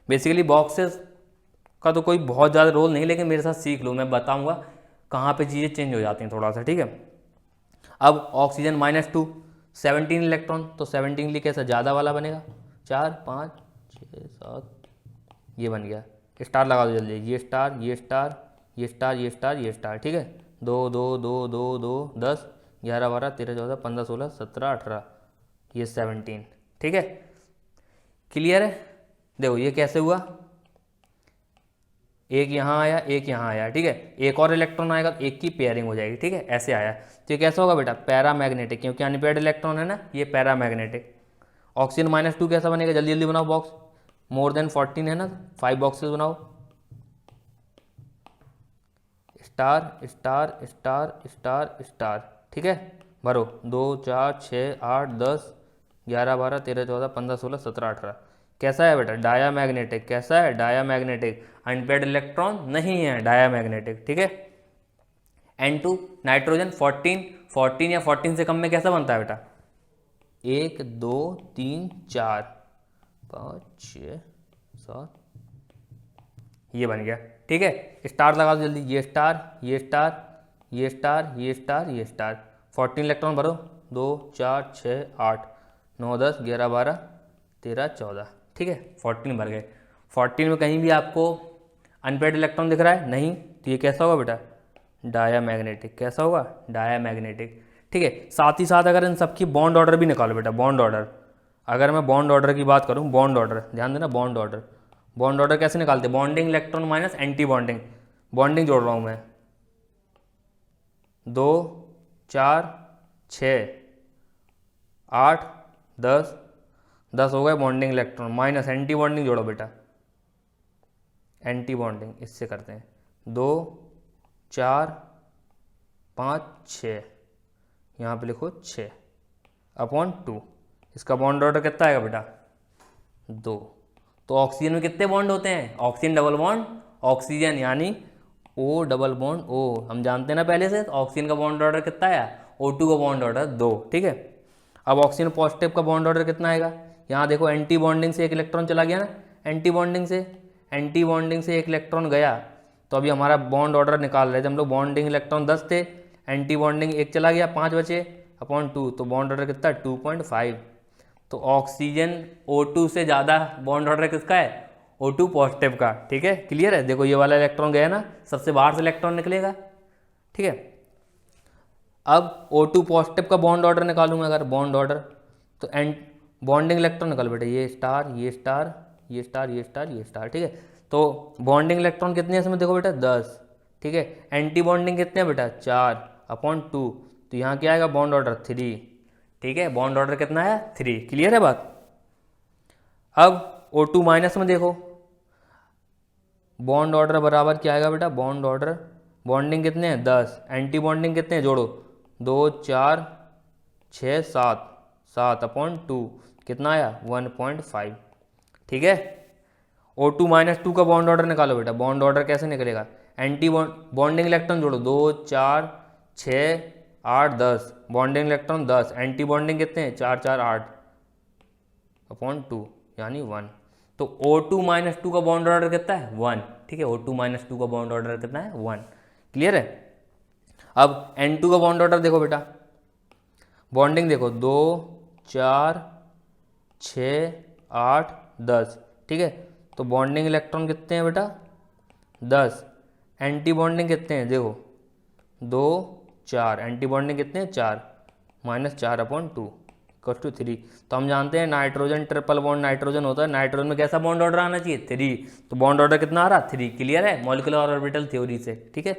बेसिकली बॉक्सेस का तो कोई बहुत ज़्यादा रोल नहीं, लेकिन मेरे साथ सीख लो, मैं बताऊंगा कहाँ पे चीज़ें चेंज हो जाती हैं थोड़ा सा, ठीक है। अब ऑक्सीजन -2 17 इलेक्ट्रॉन, तो 17 लिए कैसा ज़्यादा वाला बनेगा? 4 5 6 7, ये बन गया। स्टार लगा दो जल्दी, ये स्टार, ये स्टार, ये स्टार, ये स्टार, ये स्टार, ठीक है। 2 2 2 2 2 10 11 12 13 14 15 16 17 18, ये 17, ठीक है। क्लियर है? देखो ये कैसे हुआ, एक यहाँ आया, एक यहाँ आया, ठीक है। एक और इलेक्ट्रॉन आएगा तो एक की पेयरिंग हो जाएगी, ठीक है। ऐसे आया, तो ये कैसा होगा बेटा? पैरामैग्नेटिक, क्योंकि अनपेयर्ड इलेक्ट्रॉन है ना, ये पैरामैग्नेटिक। ऑक्सीजन -2 कैसा बनेगा? जल्दी जल्दी बनाओ बॉक्स। मोर देन 14 है ना, 5 बॉक्सेस बनाओ। Star star star star star, ठीक है। भरो 2 4 6 8 10 11 12 13 14 15 16 17 18, कैसा है बेटा? डायामैग्नेटिक। कैसा है? डायामैग्नेटिक। अनपेयर्ड इलेक्ट्रॉन नहीं है, डायामैग्नेटिक, ठीक है। N2 नाइट्रोजन 14 या 14 से कम में कैसा बनता है बेटा? 1 2 3 4 5 6 7, ये बन गया, ठीक है। स्टार लगा दो जल्दी, ये स्टार, ये स्टार, ये स्टार, ये स्टार, ये स्टार। 14 इलेक्ट्रॉन भरो, 2 4 6 8 9 10 11 12 13 14, ठीक है। 14 भर गए। 14 में कहीं भी आपको अनपेयर्ड इलेक्ट्रॉन दिख रहा है? नहीं, तो ये कैसा होगा बेटा? डायामैग्नेटिक। कैसा होगा? डायामैग्नेटिक, ठीक है। साथ ही साथ अगर इन सबकी बॉन्ड ऑर्डर भी निकालो बेटा, बॉन्ड ऑर्डर। अगर मैं बॉन्ड ऑर्डर की बात करूँ, बॉन्ड ऑर्डर ध्यान देना, बॉन्ड ऑर्डर। बॉन्ड ऑर्डर कैसे निकालते हैं? Bonding electron minus anti bonding, bonding जोड़ रहा हूँ मैं, 2 4 6 8 10, 10 हो गए bonding electron, minus anti bonding जोड़ो बेटा, एंटी बॉन्डिंग इससे करते हैं, 2 4 5 6, यहाँ पे लिखो 6 अपॉन 2, इसका बॉन्ड ऑर्डर कितना आएगा बेटा 2। तो ऑक्सीजन में कितने बॉन्ड होते हैं, ऑक्सीजन डबल बॉन्ड ऑक्सीजन यानी O डबल बॉन्ड O, हम जानते हैं ना पहले से, तो ऑक्सीजन का बॉन्ड ऑर्डर कितना आया, O2 का बॉन्ड ऑर्डर 2, ठीक है। अब ऑक्सीजन पॉजिटिव का बॉन्ड ऑर्डर कितना आएगा, यहाँ देखो एंटी बॉन्डिंग से एक इलेक्ट्रॉन चला गया ना, एंटी बॉन्डिंग से एक इलेक्ट्रॉन गया, तो अभी हमारा बॉन्ड ऑर्डर निकाल रहे थे हम लोग, बॉन्डिंग इलेक्ट्रॉन 10 थे, एंटी बॉन्डिंग एक चला गया, 5 बचे अपॉन 2, तो बॉन्ड ऑर्डर कितना 2.5। तो ऑक्सीजन O2 से ज़्यादा बॉन्ड ऑर्डर किसका है, O2 पॉजिटिव का, ठीक है। क्लियर है, देखो ये वाला इलेक्ट्रॉन गया ना, सबसे बाहर से इलेक्ट्रॉन निकलेगा, ठीक है। अब O2 पॉजिटिव का बॉन्ड ऑर्डर निकालूंगा अगर, बॉन्ड ऑर्डर, तो एंड बॉन्डिंग इलेक्ट्रॉन निकाल बेटा, ये स्टार ये स्टार ये स्टार ये स्टार ये स्टार, ठीक है। तो बॉन्डिंग इलेक्ट्रॉन कितने हैं इसमें देखो बेटा 10, ठीक है। एंटी बॉन्डिंग कितने हैं बेटा 4 अपॉन 2, तो यहाँ क्या आएगा बॉन्ड ऑर्डर 3, ठीक है। बॉन्ड ऑर्डर कितना है 3, क्लियर है बात। अब O2 माइनस में देखो, बॉन्ड ऑर्डर बराबर क्या आएगा बेटा, बॉन्ड ऑर्डर, बॉन्डिंग कितने हैं 10, एंटी बॉन्डिंग कितने हैं जोड़ो, 2 4 6 7, 7 अपॉन 2 कितना आया 1.5, ठीक है। O2 माइनस 2 का बॉन्ड ऑर्डर निकालो बेटा, बॉन्ड ऑर्डर कैसे निकलेगा, एंटी बॉन्डिंग इलेक्ट्रॉन जोड़ो, 2 4 6 8 10, बॉन्डिंग इलेक्ट्रॉन 10, एंटी बॉन्डिंग कितने हैं 4 4 8 अपॉन 2 यानी 1। तो O2 माइनस 2 का बॉन्ड ऑर्डर कितना है 1, ठीक है। O2 माइनस 2 का बॉन्ड ऑर्डर कितना है 1, क्लियर है। अब N2 का बॉन्ड ऑर्डर देखो बेटा, बॉन्डिंग देखो 2 4 6 8 10, ठीक है। तो बॉन्डिंग इलेक्ट्रॉन कितने हैं बेटा 10, एंटी बॉन्डिंग कितने हैं देखो 2 4, एंटी बॉन्डिंग कितने हैं 4, माइनस 4 अपॉन 2 इक्वल टू 3। तो हम जानते हैं नाइट्रोजन ट्रिपल बॉन्ड नाइट्रोजन होता है, नाइट्रोजन में कैसा बॉन्ड ऑर्डर आना चाहिए 3, तो बॉन्ड ऑर्डर कितना आ रहा 3, क्लियर है मॉलिक्यूलर ऑर्बिटल थ्योरी से, ठीक है।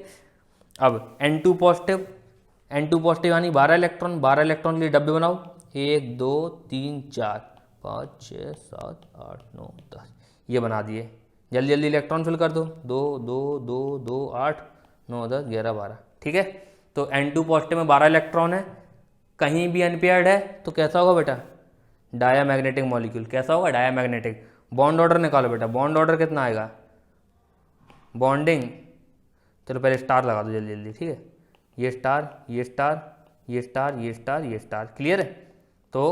अब N2 पॉजिटिव यानी 12 इलेक्ट्रॉन, 12 इलेक्ट्रॉन के लिए डब्बे बनाओ, 1 2 3 4 5 6 7 8 9 10, ये बना दिए। जल्दी जल्दी इलेक्ट्रॉन फिल कर दो, 2 2 2 2 8 9 10 11 12, ठीक है। तो N2 पॉजिटिव में 12 इलेक्ट्रॉन है, कहीं भी अनपेयर्ड है तो कैसा होगा बेटा डायामैग्नेटिक मॉलिक्यूल, कैसा होगा डायामैग्नेटिक। बॉन्ड ऑर्डर निकालो बेटा, बॉन्ड ऑर्डर कितना आएगा, बॉन्डिंग, चलो पहले स्टार लगा दो जल्दी जल्दी, ठीक है। ये स्टार ये स्टार ये स्टार ये स्टार ये स्टार, क्लियर है। तो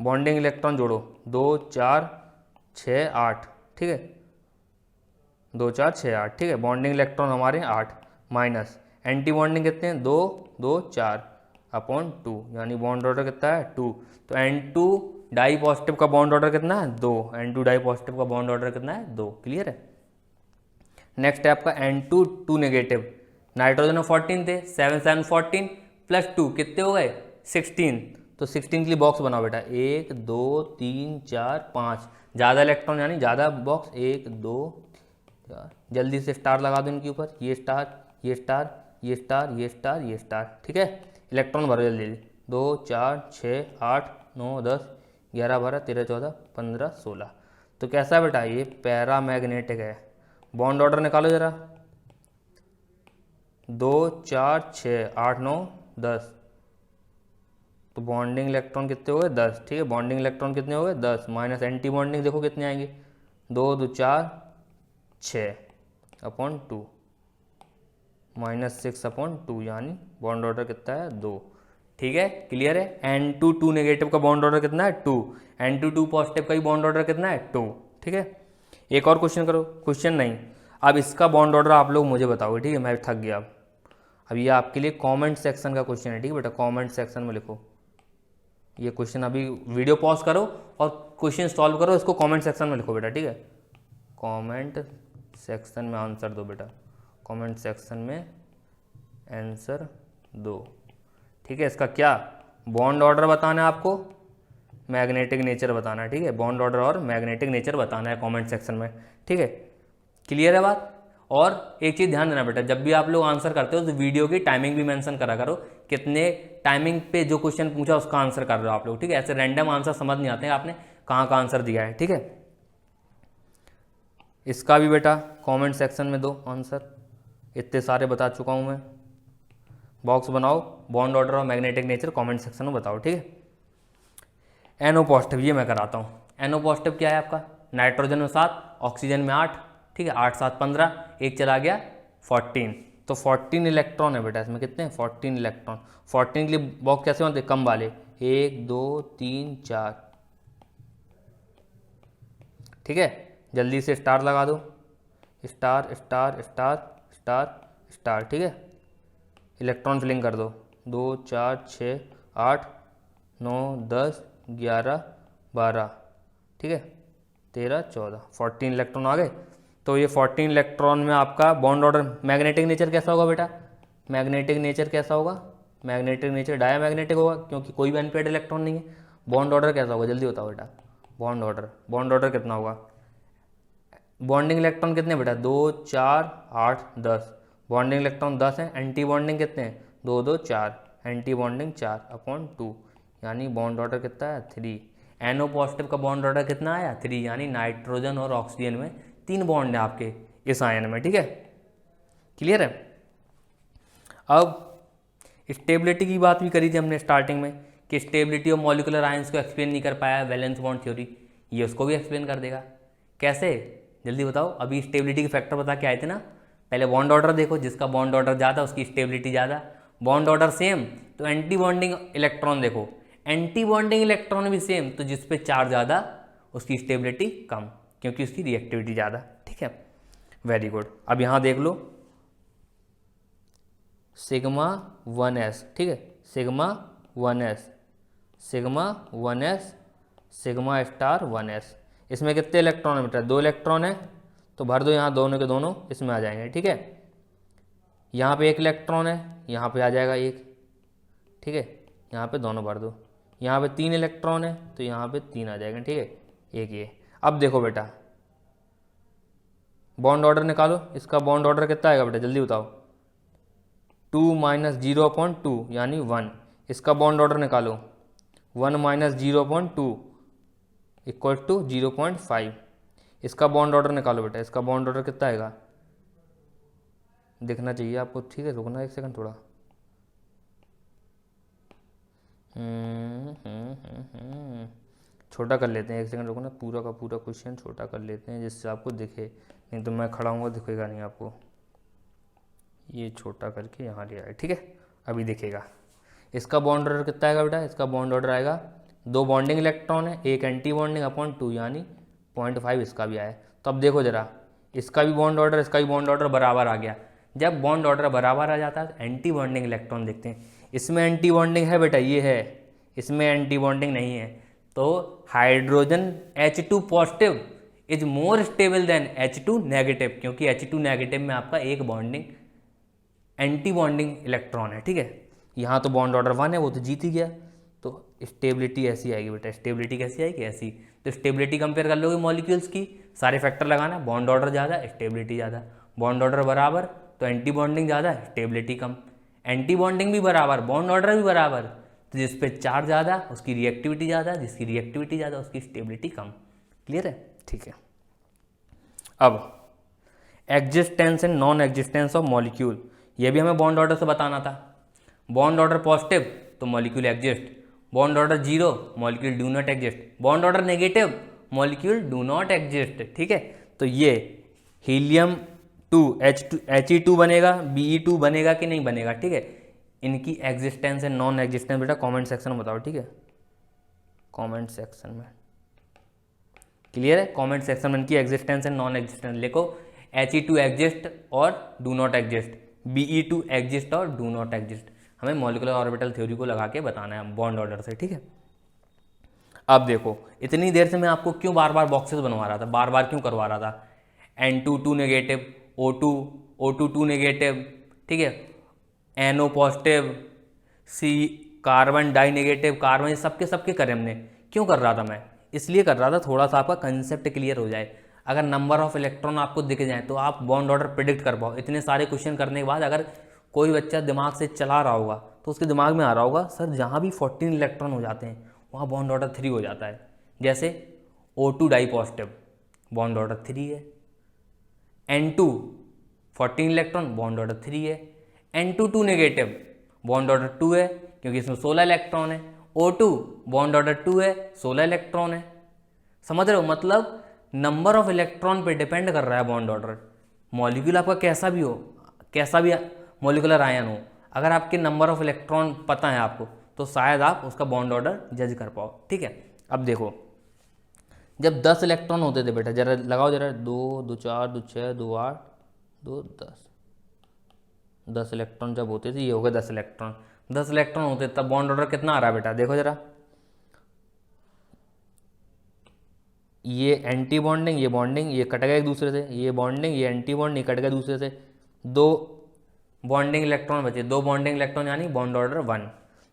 बॉन्डिंग इलेक्ट्रॉन जोड़ो 2 4 6 8, ठीक है, 2 4 6 8, ठीक है। बॉन्डिंग इलेक्ट्रॉन हमारे 8, माइनस एंटी बॉन्डिंग कितने हैं 2 2 4 अपॉन 2, यानी बॉन्ड ऑर्डर कितना है 2। तो N2 डाई पॉजिटिव का बॉन्ड ऑर्डर कितना है 2, N2 डाई पॉजिटिव का बॉन्ड ऑर्डर कितना है 2, क्लियर है। नेक्स्ट है आपका N2 2 नेगेटिव, नाइट्रोजन में 14 थे, 7 7 14 प्लस 2 कितने हो गए 16, तो 16 के लिए बॉक्स बनाओ बेटा, 1 2 3 4 5, ज़्यादा इलेक्ट्रॉन यानी ज़्यादा बॉक्स, 1 2 4, जल्दी से स्टार लगा दो इनके ऊपर, ये स्टार ये स्टार ये स्टार ये स्टार ये स्टार, ठीक है। इलेक्ट्रॉन भरो जल्दी जल्दी, 2 4 6 8 9 10 11 12 13 14 15 16, तो कैसा है बेटा ये पैरामैग्नेटिक है। बॉन्ड ऑर्डर निकालो जरा, 2 4 6 8 9 10, तो बॉन्डिंग इलेक्ट्रॉन कितने हो गए 10, ठीक है। बॉन्डिंग इलेक्ट्रॉन कितने हो गए 10, माइनस एंटी बॉन्डिंग देखो कितने आएंगे, 2 2 4 6 अपॉन 2 माइनस 6 अपॉन 2, यानी बॉन्ड ऑर्डर कितना है 2, ठीक है, क्लियर है। N2 2 नेगेटिव का बॉन्ड ऑर्डर कितना है 2, N2 2 पॉजिटिव का ही बॉन्ड ऑर्डर कितना है 2, ठीक है। एक और क्वेश्चन करो, क्वेश्चन नहीं, अब इसका बॉन्ड ऑर्डर आप लोग मुझे बताओगे, ठीक है, मैं थक गया अब ये आपके लिए कमेंट सेक्शन का क्वेश्चन है, ठीक है बेटा, कमेंट सेक्शन में लिखो ये क्वेश्चन, अभी वीडियो पॉज करो और क्वेश्चन सॉल्व करो, इसको कमेंट सेक्शन में लिखो बेटा, ठीक है। कमेंट सेक्शन में आंसर दो बेटा, कमेंट सेक्शन में आंसर दो, ठीक है। इसका क्या बॉन्ड ऑर्डर बताना है आपको, मैग्नेटिक नेचर बताना है, ठीक है। बॉन्ड ऑर्डर और मैग्नेटिक नेचर बताना है कमेंट सेक्शन में, ठीक है, क्लियर है बात। और एक चीज़ ध्यान देना बेटा, जब भी आप लोग आंसर करते हो तो वीडियो की टाइमिंग भी मेंशन करा करो, कितने टाइमिंग पे जो क्वेश्चन पूछा उसका आंसर कर रहे हो आप लोग, ठीक है। ऐसे रैंडम आंसर समझ नहीं आते हैं आपने कहाँ का आंसर दिया है, ठीक है। इसका भी बेटा कमेंट सेक्शन में दो आंसर, इतने सारे बता चुका हूँ मैं। बॉक्स बनाओ, बॉन्ड ऑर्डर और मैग्नेटिक नेचर कमेंट सेक्शन में बताओ, ठीक है। एनओ पॉजिटिव ये मैं कराता हूँ। एनओ पॉजिटिव क्या है आपका, नाइट्रोजन में 7, ऑक्सीजन में 8, ठीक है। 8 7 15, एक चला गया 14, तो 14 इलेक्ट्रॉन है बेटा इसमें। कितने हैं, 14 इलेक्ट्रॉन। 14 के लिए बॉक्स कैसे बनते, कम वाले, 1 2 3 4, ठीक है। जल्दी से स्टार लगा दो, star star star star star, ठीक है। इलेक्ट्रॉन फिलिंग कर दो, 2 4 6 8 9 10 11 12, ठीक है, 13 14, 14 इलेक्ट्रॉन आ गए। तो ये 14 इलेक्ट्रॉन में आपका बॉन्ड ऑर्डर, मैग्नेटिक नेचर कैसा होगा बेटा, मैग्नेटिक नेचर कैसा होगा, मैग्नेटिक नेचर डायमैग्नेटिक होगा, क्योंकि कोई भी अनपेयर्ड इलेक्ट्रॉन नहीं है। बॉन्ड ऑर्डर कैसा होगा, जल्दी बताओ बेटा, बॉन्ड ऑर्डर कितना होगा। बॉन्डिंग इलेक्ट्रॉन कितने बेटा, 2 4 8 10, बॉन्डिंग इलेक्ट्रॉन 10 हैं। एंटी बॉन्डिंग कितने हैं, 2 2 4, एंटी बॉन्डिंग 4/2, यानी बॉन्ड ऑर्डर कितना है, 3। एनओ पॉजिटिव का बॉन्ड ऑर्डर कितना आया, 3, यानी नाइट्रोजन और ऑक्सीजन में 3 बॉन्ड है आपके इस आयन में, ठीक है। क्लियर है। अब स्टेबिलिटी की बात भी करी थी हमने स्टार्टिंग में, कि स्टेबिलिटी ऑफ मॉलिकुलर आयंस को एक्सप्लेन नहीं कर पाया वैलेंस बॉन्ड थ्योरी, ये उसको भी एक्सप्लेन कर देगा। कैसे, जल्दी बताओ। अभी स्टेबिलिटी के फैक्टर बता के आए थे ना। पहले बॉन्ड ऑर्डर देखो, जिसका बॉन्ड ऑर्डर ज़्यादा उसकी स्टेबिलिटी ज़्यादा। बॉन्ड ऑर्डर सेम तो एंटी बॉन्डिंग इलेक्ट्रॉन देखो, एंटी बॉन्डिंग इलेक्ट्रॉन भी सेम तो जिस पे चार्ज ज़्यादा उसकी स्टेबिलिटी कम, क्योंकि उसकी रिएक्टिविटी ज़्यादा, ठीक है। Very good. अब यहाँ देख लो सिग्मा 1s, ठीक है, sigma 1s, sigma 1s, sigma star 1s। इसमें कितने इलेक्ट्रॉन है बेटा, 2 इलेक्ट्रॉन है, तो भर दो यहाँ, दोनों के दोनों इसमें आ जाएंगे, ठीक है। यहाँ पे 1 इलेक्ट्रॉन है, यहाँ पे आ जाएगा 1, ठीक है। यहाँ पे दोनों भर दो। यहाँ पे 3 इलेक्ट्रॉन है, तो यहाँ पे 3 आ जाएगा, ठीक है, एक ये। अब देखो बेटा बॉन्ड ऑर्डर निकालो, इसका बॉन्ड ऑर्डर कितना आएगा बेटा, जल्दी बताओ। 2 - 0/2 यानी 1। इसका बॉन्ड ऑर्डर निकालो, 1 - 0/2 इक्वल टू 0.5। इसका बॉन्ड ऑर्डर निकालो बेटा, इसका बॉन्ड ऑर्डर कितना आएगा, देखना चाहिए आपको, ठीक है। रुकना एक सेकंड थोड़ा। छोटा कर लेते हैं, एक सेकंड रुकना, पूरा का पूरा क्वेश्चन छोटा कर लेते हैं जिससे आपको दिखे, नहीं तो मैं खड़ा हूँगा दिखेगा नहीं आपको। ये छोटा करके यहाँ ले आए, ठीक है, अभी दिखेगा। इसका बॉन्ड ऑर्डर कितना आएगा बेटा, इसका बॉन्ड ऑर्डर आएगा, 2 बॉन्डिंग इलेक्ट्रॉन है, 1 एंटी बॉन्डिंग (2) यानी 0.5 इसका भी आया। तो अब देखो जरा, इसका भी बॉन्ड ऑर्डर, इसका भी बॉन्ड ऑर्डर बराबर आ गया। जब बॉन्ड ऑर्डर बराबर आ जाता है तो एंटी बॉन्डिंग इलेक्ट्रॉन देखते हैं। इसमें एंटी बॉन्डिंग है बेटा, ये है, इसमें एंटी बॉन्डिंग नहीं है। तो hydrogen H2 positive is more stable then H2 negative, क्योंकि H2 नेगेटिव में आपका एक बॉन्डिंग एंटी बॉन्डिंग इलेक्ट्रॉन है, ठीक है। यहाँ तो बॉन्ड ऑर्डर 1 है, वो तो जीत ही गया। तो स्टेबिलिटी ऐसी आएगी बेटा, स्टेबिलिटी कैसी आएगी, ऐसी। तो स्टेबिलिटी कंपेयर कर लोगे मॉलिक्यूल्स की, सारे फैक्टर लगाना, बॉन्ड ऑर्डर ज़्यादा स्टेबिलिटी ज़्यादा, बॉन्ड ऑर्डर बराबर तो एंटी बॉन्डिंग ज़्यादा स्टेबिलिटी कम, एंटी बॉन्डिंग भी बराबर बॉन्ड ऑर्डर भी बराबर, तो जिस पे चार्ज ज़्यादा उसकी रिएक्टिविटी ज़्यादा, जिसकी रिएक्टिविटी ज़्यादा उसकी स्टेबिलिटी कम। क्लियर है, ठीक है। अब existence and non existence of molecule, ये भी हमें बॉन्ड ऑर्डर से बताना था। बॉन्ड ऑर्डर पॉजिटिव तो molecule exist, bond order 0 molecule do not exist, bond order negative molecule do not exist, ठीक है। तो ये हीलियम 2 He2 बनेगा, Be2 बनेगा कि नहीं बनेगा, ठीक है। इनकी एग्जिस्टेंस एंड नॉन एग्जिस्टेंस बेटा कमेंट सेक्शन में बताओ, ठीक है, कमेंट सेक्शन में। क्लियर है, कमेंट सेक्शन में इनकी एग्जिस्टेंस एंड नॉन एग्जिस्टेंस लिखो। He2 एग्जिस्ट और do not exist, Be2 exist और डू नॉट एग्जिस्ट। हमें मॉलिकुलर ऑर्बिटल थ्योरी को लगा के बताना है बॉन्ड ऑर्डर से, ठीक है। अब देखो, इतनी देर से मैं आपको क्यों बार बार बॉक्सेस बनवा रहा था, बार बार क्यों करवा रहा था। N2 नेगेटिव, O2 2 नेगेटिव, ठीक है, NO positive, C carbon die negative, carbon, सबके सबके करे हमने। क्यों कर रहा था मैं, इसलिए कर रहा था थोड़ा सा आपका कंसेप्ट क्लियर हो जाए। अगर नंबर ऑफ इलेक्ट्रॉन आपको दिख जाए तो आप बॉन्ड ऑर्डर प्रिडिक्ट कर पाओ। इतने सारे क्वेश्चन करने के बाद अगर कोई बच्चा दिमाग से चला रहा होगा तो उसके दिमाग में आ रहा होगा सर जहाँ भी 14 इलेक्ट्रॉन हो जाते हैं वहाँ बॉन्ड ऑर्डर 3 हो जाता है। जैसे O2 die positive bond order 3 है, N2 14 इलेक्ट्रॉन बॉन्ड ऑर्डर 3 है, N2 नेगेटिव बॉन्ड ऑर्डर 2 है क्योंकि इसमें 16 इलेक्ट्रॉन है, O2 बॉन्ड ऑर्डर 2 है 16 इलेक्ट्रॉन है। समझ रहे हो, मतलब नंबर ऑफ इलेक्ट्रॉन पे डिपेंड कर रहा है बॉन्ड ऑर्डर। मॉलिक्यूल आपका कैसा भी हो, कैसा भी मॉलिकुलर आयन हो, अगर आपके नंबर ऑफ इलेक्ट्रॉन पता है आपको तो शायद आप उसका बॉन्ड ऑर्डर जज कर पाओ। ठीक है, अब देखो जब 10 इलेक्ट्रॉन होते थे बेटा, जरा लगाओ जरा, 2 2 4 2 6 2 8 2 10 इलेक्ट्रॉन जब होते थे, ये हो गए 10 इलेक्ट्रॉन। 10 इलेक्ट्रॉन होते तब बॉन्ड ऑर्डर कितना आ रहा है बेटा, देखो जरा, ये एंटी बॉन्डिंग, ये बॉन्डिंग, ये कट गए एक दूसरे से, ये बॉन्डिंग, ये एंटी बॉन्ड, ये कट गए दूसरे से, 2 बॉन्डिंग इलेक्ट्रॉन बचे, 2 बॉन्डिंग इलेक्ट्रॉन यानी बॉन्ड ऑर्डर 1।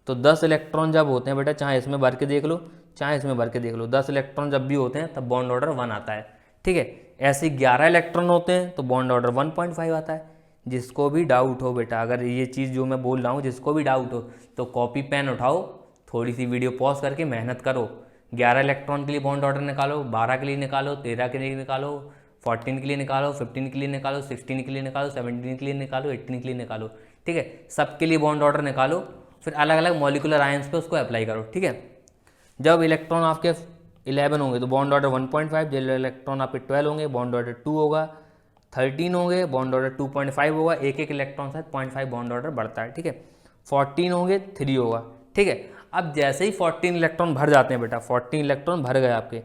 तो 10 इलेक्ट्रॉन जब होते हैं बेटा, चाहे इसमें भर के देख लो चाहे इसमें भर के देख लो, 10 इलेक्ट्रॉन जब भी होते हैं तब बॉन्ड ऑर्डर 1 आता है। ठीक है, ऐसे 11 इलेक्ट्रॉन होते हैं तो बॉन्ड ऑर्डर 1.5 आता है। जिसको भी डाउट हो बेटा, अगर ये चीज़ जो मैं बोल रहा हूँ जिसको भी डाउट हो तो कॉपी पेन उठाओ, थोड़ी सी वीडियो पॉज करके मेहनत करो, 11 इलेक्ट्रॉन के लिए बॉन्ड ऑर्डर निकालो, 12 के लिए निकालो, 13 के लिए निकालो, 14 के लिए निकालो, 15 के लिए निकालो, 16 के लिए निकालो, 17 के लिए निकालो, 18 के लिए निकालो। ठीक है, सबके लिए बॉन्ड ऑर्डर निकालो, फिर अलग अलग मॉलिकुलर आयंस पे उसको अप्लाई करो। ठीक है, जब इलेक्ट्रॉन आपके 11 होंगे तो बॉन्ड ऑर्डर 1.5, जब इलेक्ट्रॉन आपके 12 होंगे बॉन्ड ऑर्डर 2 होगा, 13 होंगे बॉन्ड ऑर्डर 2.5 होगा, एक एक इलेक्ट्रॉन से 0.5 बॉन्ड ऑर्डर बढ़ता है। ठीक है, 14 होंगे 3 होगा। ठीक है, अब जैसे ही 14 इलेक्ट्रॉन भर जाते हैं बेटा, 14 इलेक्ट्रॉन भर गए आपके,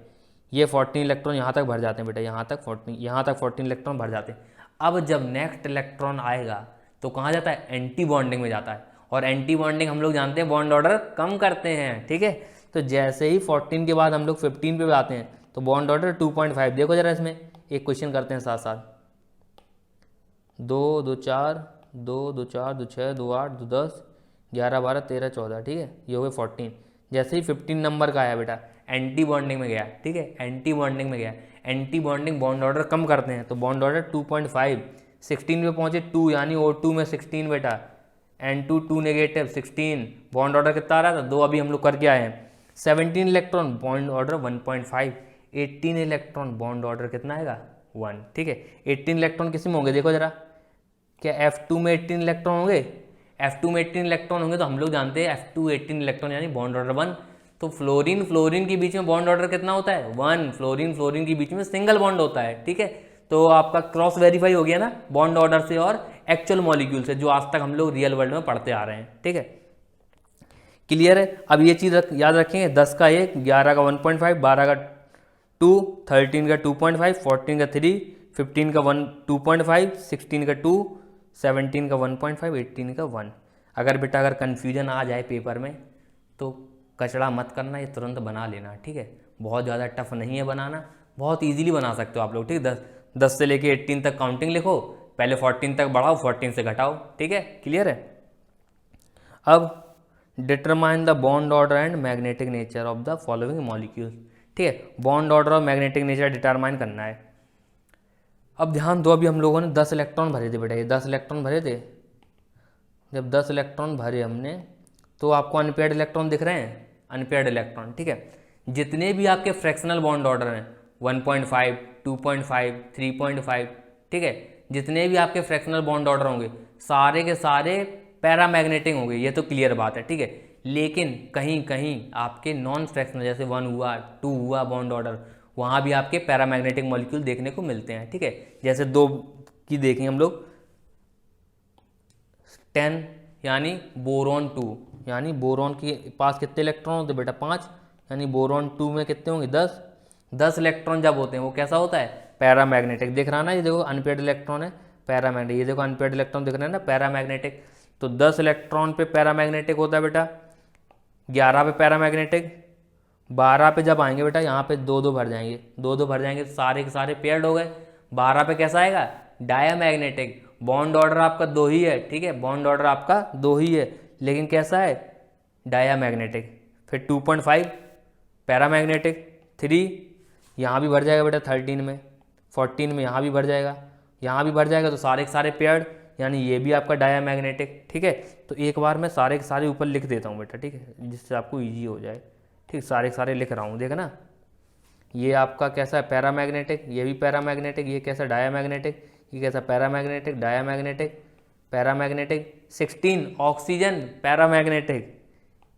ये 14 इलेक्ट्रॉन यहाँ तक भर जाते हैं बेटा, यहाँ तक 14 इलेक्ट्रॉन भर जाते हैं। अब जब नेक्स्ट इलेक्ट्रॉन आएगा तो कहाँ जाता है, एंटी बॉन्डिंग में जाता है, और एंटी बॉन्डिंग हम लोग जानते हैं बॉन्ड ऑर्डर कम करते हैं। ठीक है, तो जैसे ही 14 के बाद हम लोग 15 पे आते हैं तो बॉन्ड ऑर्डर 2.5, देखो जरा इसमें एक क्वेश्चन करते हैं साथ साथ, 2 2 4 2 2 4 2 6 2 8 2 10 11 12 13 14। ठीक है, ये हो गए 14। जैसे ही 15 नंबर का आया बेटा, एंटी बॉन्डिंग में गया। ठीक है, एंटी बॉन्डिंग में गया, एंटी बॉन्डिंग बॉन्ड ऑर्डर कम करते हैं तो बॉन्ड ऑर्डर 2.5, 16 पे पहुंचे 2 यानी O2 में 16 बेटा, N2 2 नेगेटिव 16, बॉन्ड ऑर्डर कितना आ रहा था 2, अभी हम लोग करके आए हैं। 17 electron bond order 1.5, 18 electron bond order कितना आएगा 1। ठीक है, 18 इलेक्ट्रॉन किस में होंगे देखो जरा, क्या F2 में 18 इलेक्ट्रॉन होंगे, F2 में 18 इलेक्ट्रॉन होंगे तो हम लोग जानते हैं F2 18 इलेक्ट्रॉन यानी बॉन्ड ऑर्डर 1। तो फ्लोरीन फ्लोरीन के बीच में बॉन्ड ऑर्डर कितना होता है 1, फ्लोरीन फ्लोरीन के बीच में सिंगल बॉन्ड होता है। ठीक है, तो आपका क्रॉस वेरीफाई हो गया ना बॉन्ड ऑर्डर से और एक्चुअल मॉलिक्यूल से, जो आज तक हम लोग रियल वर्ल्ड में पढ़ते आ रहे हैं। ठीक है, क्लियर है। अब ये चीज़ याद रखेंगे, 10 का 1, 11 का 1.5, 12 का 2, 13 का 2.5, 14 का 3, 15 का 2.5, 16 का 2, 17 का 1.5, 18 का 1। अगर बेटा अगर कन्फ्यूजन आ जाए पेपर में तो कचड़ा मत करना, ये तुरंत बना लेना। ठीक है, बहुत ज़्यादा टफ नहीं है बनाना, बहुत इजीली बना सकते हो आप लोग। ठीक है, 10 से लेके 18 तक काउंटिंग लिखो, पहले 14 तक बढ़ाओ, 14 से घटाओ। ठीक है, क्लियर है। अब determine the bond order and magnetic nature of the following molecules. ठीक है, बॉन्ड ऑर्डर और मैग्नेटिक नेचर डिटरमाइन करना है। अब ध्यान दो, अभी हम लोगों ने 10 इलेक्ट्रॉन भरे थे बेटा, ये 10 इलेक्ट्रॉन भरे थे। जब 10 इलेक्ट्रॉन भरे हमने तो आपको अनपेयर्ड इलेक्ट्रॉन दिख रहे हैं, अनपेयर्ड इलेक्ट्रॉन। ठीक है, जितने भी आपके फ्रैक्शनल बॉन्ड ऑर्डर हैं 1.5, 2.5, 3.5, ठीक है, जितने भी आपके फ्रैक्शनल बॉन्ड ऑर्डर होंगे सारे के सारे पैरामैग्नेटिक होंगे, ये तो क्लियर बात है। ठीक है, लेकिन कहीं कहीं आपके नॉन फ्रैक्शनल जैसे 1 हुआ 2 हुआ बॉन्ड ऑर्डर, वहाँ भी आपके पैरामैग्नेटिक मॉलिक्यूल देखने को मिलते हैं। ठीक है, जैसे 2 की देखें हम लोग, 10 यानी बोरॉन 2, यानी बोरॉन के पास कितने इलेक्ट्रॉन होते हैं बेटा 5, यानी बोरॉन 2 में कितने होंगे 10। 10 इलेक्ट्रॉन जब होते हैं वो कैसा होता है पैरामैग्नेटिक, दिख रहा ना, ये देखो अनपेयर्ड इलेक्ट्रॉन है पैरामैग्नेटिक, ये देखो अनपेयर्ड इलेक्ट्रॉन दिख रहे हैं ना पैरामैग्नेटिक। तो 10 इलेक्ट्रॉन पे पैरामैग्नेटिक होता है बेटा, 11 पे पैरामैग्नेटिक, 12 पे जब आएंगे बेटा यहाँ पे 2 2 भर जाएंगे, 2 2 भर जाएंगे तो सारे के सारे पेयर्ड हो गए। 12 पे कैसा आएगा डायामैग्नेटिक, बॉन्ड ऑर्डर आपका 2 ही है। ठीक है, बॉन्ड ऑर्डर आपका 2 ही है लेकिन कैसा है डायामैग्नेटिक। फिर 2.5 पैरामैग्नेटिक, 3 यहाँ भी भर जाएगा बेटा 13 में, 14 में यहाँ भी भर जाएगा, यहाँ भी भर जाएगा, तो सारे के सारे पेयर्ड, यानी ये भी आपका डायामैग्नेटिक। ठीक है, तो एक बार मैं सारे के सारे ऊपर लिख देता हूँ बेटा, ठीक है, जिससे आपको ईजी हो जाए। ठीक, सारे के सारे लिख रहा हूँ, देखना ये आपका कैसा है पैरामैग्नेटिक, ये भी पैरामैग्नेटिक, ये कैसा डायामैग्नेटिक, ये कैसा paramagnetic, diamagnetic, paramagnetic. 16 oxygen paramagnetic,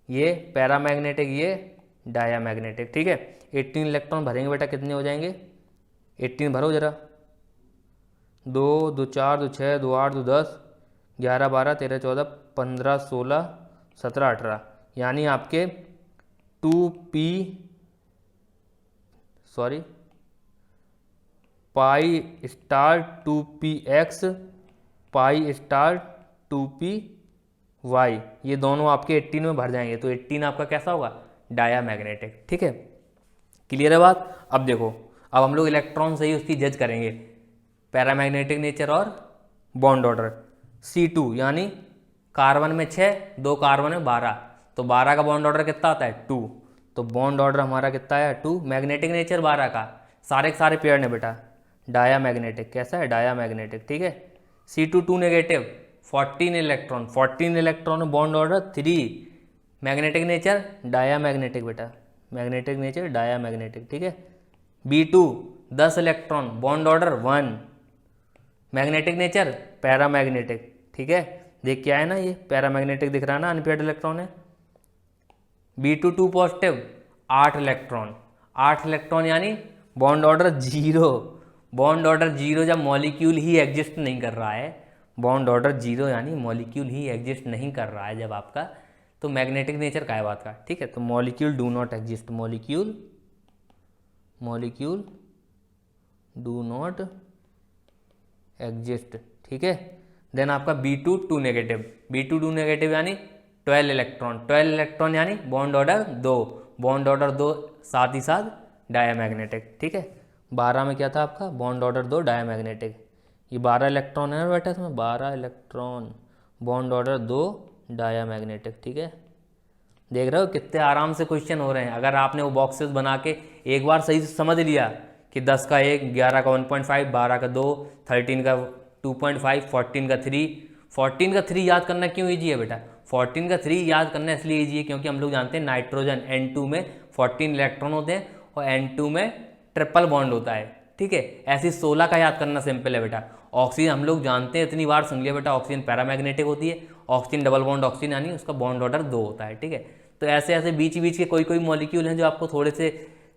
ये पैरामैग्नेटिक, ये डायामैग्नेटिक। ठीक है, 18 इलेक्ट्रॉन भरेंगे बेटा, कितने हो जाएंगे? 18 भरो जरा, 2 2 4 2 6 2 8 2 10 11 12 13 14 15 16 17 18, यानी आपके 2p सॉरी पाई स्टार 2px पाई स्टार 2py, ये दोनों आपके 18 में भर जाएंगे, तो 18 आपका कैसा होगा? डायामैग्नेटिक। ठीक है, क्लियर है बात? अब देखो, अब हम लोग इलेक्ट्रॉन से ही उसकी जज करेंगे, पैरामैग्नेटिक नेचर और बॉन्ड ऑर्डर। C2 यानी कार्बन में 6, 2 कार्बन में 12, तो 12 का बॉन्ड ऑर्डर कितना आता है? 2, तो बॉन्ड ऑर्डर हमारा कितना है? 2। मैग्नेटिक नेचर 12 का, सारे के सारे पेयर ने बेटा, डायामैग्नेटिक। कैसा है? डायामैग्नेटिक। ठीक है, C2 2 negative, 14 electron, 14 electron bond order 3, magnetic nature diamagnetic बेटा, मैग्नेटिक नेचर डायामैग्नेटिक। ठीक है, B2 10 electron bond order 1, magnetic nature paramagnetic. ठीक है, देख के आए ना, ये पैरामैग्नेटिक दिख रहा है ना, अनपेयर्ड इलेक्ट्रॉन है। B2 2 पॉजिटिव, 8 इलेक्ट्रॉन, 8 इलेक्ट्रॉन यानी बॉन्ड ऑर्डर 0, बॉन्ड ऑर्डर 0 जब मॉलिक्यूल ही एग्जिस्ट नहीं कर रहा है, बॉन्ड ऑर्डर 0 यानी मॉलिक्यूल ही एग्जिस्ट नहीं कर रहा है जब आपका, तो मैग्नेटिक नेचर का है बात का। ठीक है, तो molecule do not exist, molecule do not exist. ठीक है, देन आपका B2 2 नेगेटिव, B2 2 नेगेटिव यानी 12 इलेक्ट्रॉन, 12 इलेक्ट्रॉन यानी बॉन्ड ऑर्डर 2, बॉन्ड ऑर्डर 2 साथ ही साथ डायामैग्नेटिक। ठीक है, 12 में क्या था आपका? Bond order 2 diamagnetic. ये 12 इलेक्ट्रॉन है ना बेटा इसमें, 12 इलेक्ट्रॉन बॉन्ड ऑर्डर 2 डायामैग्नेटिक। ठीक है, देख रहे हो कितने आराम से क्वेश्चन हो रहे हैं। अगर आपने वो बॉक्सेस बना के एक बार सही से समझ लिया कि 10 का 1, 11 का 1.5, 12 का 2, 13 का 2.5, 14 का 3, 14 का 3 याद करना क्यों ईजी है बेटा? 14 का 3 याद करना इसलिए ईजी है क्योंकि हम लोग जानते हैं नाइट्रोजन N2 में 14 इलेक्ट्रॉन होते हैं और N2 में ट्रिपल बॉन्ड होता है। ठीक है, ऐसी 16 का याद करना सिंपल है बेटा। ऑक्सीजन हम लोग जानते हैं, इतनी बार सुन लिया बेटा, ऑक्सीजन पैरामैग्नेटिक होती है, ऑक्सीजन डबल बॉन्ड ऑक्सीजन यानी उसका बॉन्ड ऑर्डर 2 होता है। ठीक है, तो ऐसे ऐसे बीच बीच के कोई कोई मॉलिक्यूल हैं जो आपको थोड़े से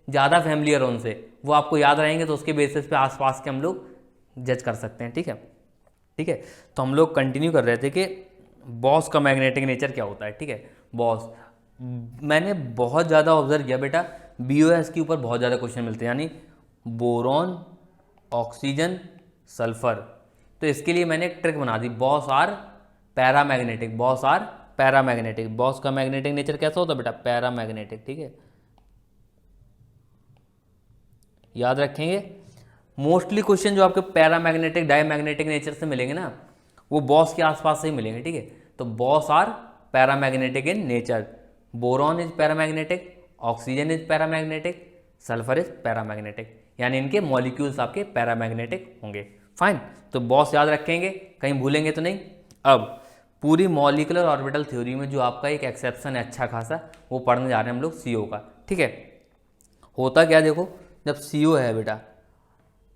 ज़्यादा फैमिलियर उनसे, वो आपको याद रहेंगे, तो उसके बेसिस पे आसपास के हम लोग जज कर सकते हैं। ठीक है, ठीक है, तो हम लोग कंटिन्यू कर रहे थे कि बॉस का मैग्नेटिक नेचर क्या होता है। ठीक है, बॉस मैंने बहुत ज़्यादा ऑब्जर्व किया बेटा, BOS के ऊपर बहुत ज़्यादा क्वेश्चन मिलते हैं, यानी बोरॉन, ऑक्सीजन, सल्फर। तो इसके लिए मैंने एक ट्रिक बना दी, boss are paramagnetic, boss are paramagnetic. Boss का मैग्नेटिक नेचर कैसा होता है बेटा? पैरामैग्नेटिक। ठीक है, याद रखेंगे, मोस्टली क्वेश्चन जो आपके पैरामैग्नेटिक डायमैग्नेटिक नेचर से मिलेंगे ना, वो बॉस के आसपास से ही मिलेंगे। ठीक है, तो boss are paramagnetic in nature, boron is paramagnetic, oxygen is paramagnetic, sulphur is paramagnetic, यानी इनके मॉलिक्यूल्स आपके पैरामैग्नेटिक होंगे। फाइन, तो बॉस याद रखेंगे, कहीं भूलेंगे तो नहीं। अब पूरी मॉलिकुलर ऑर्बिटल थ्योरी में जो आपका एक एक्सेप्शन है अच्छा खासा, वो पढ़ने जा रहे हैं हम लोग CO का। ठीक है, होता क्या देखो, जब CO है बेटा,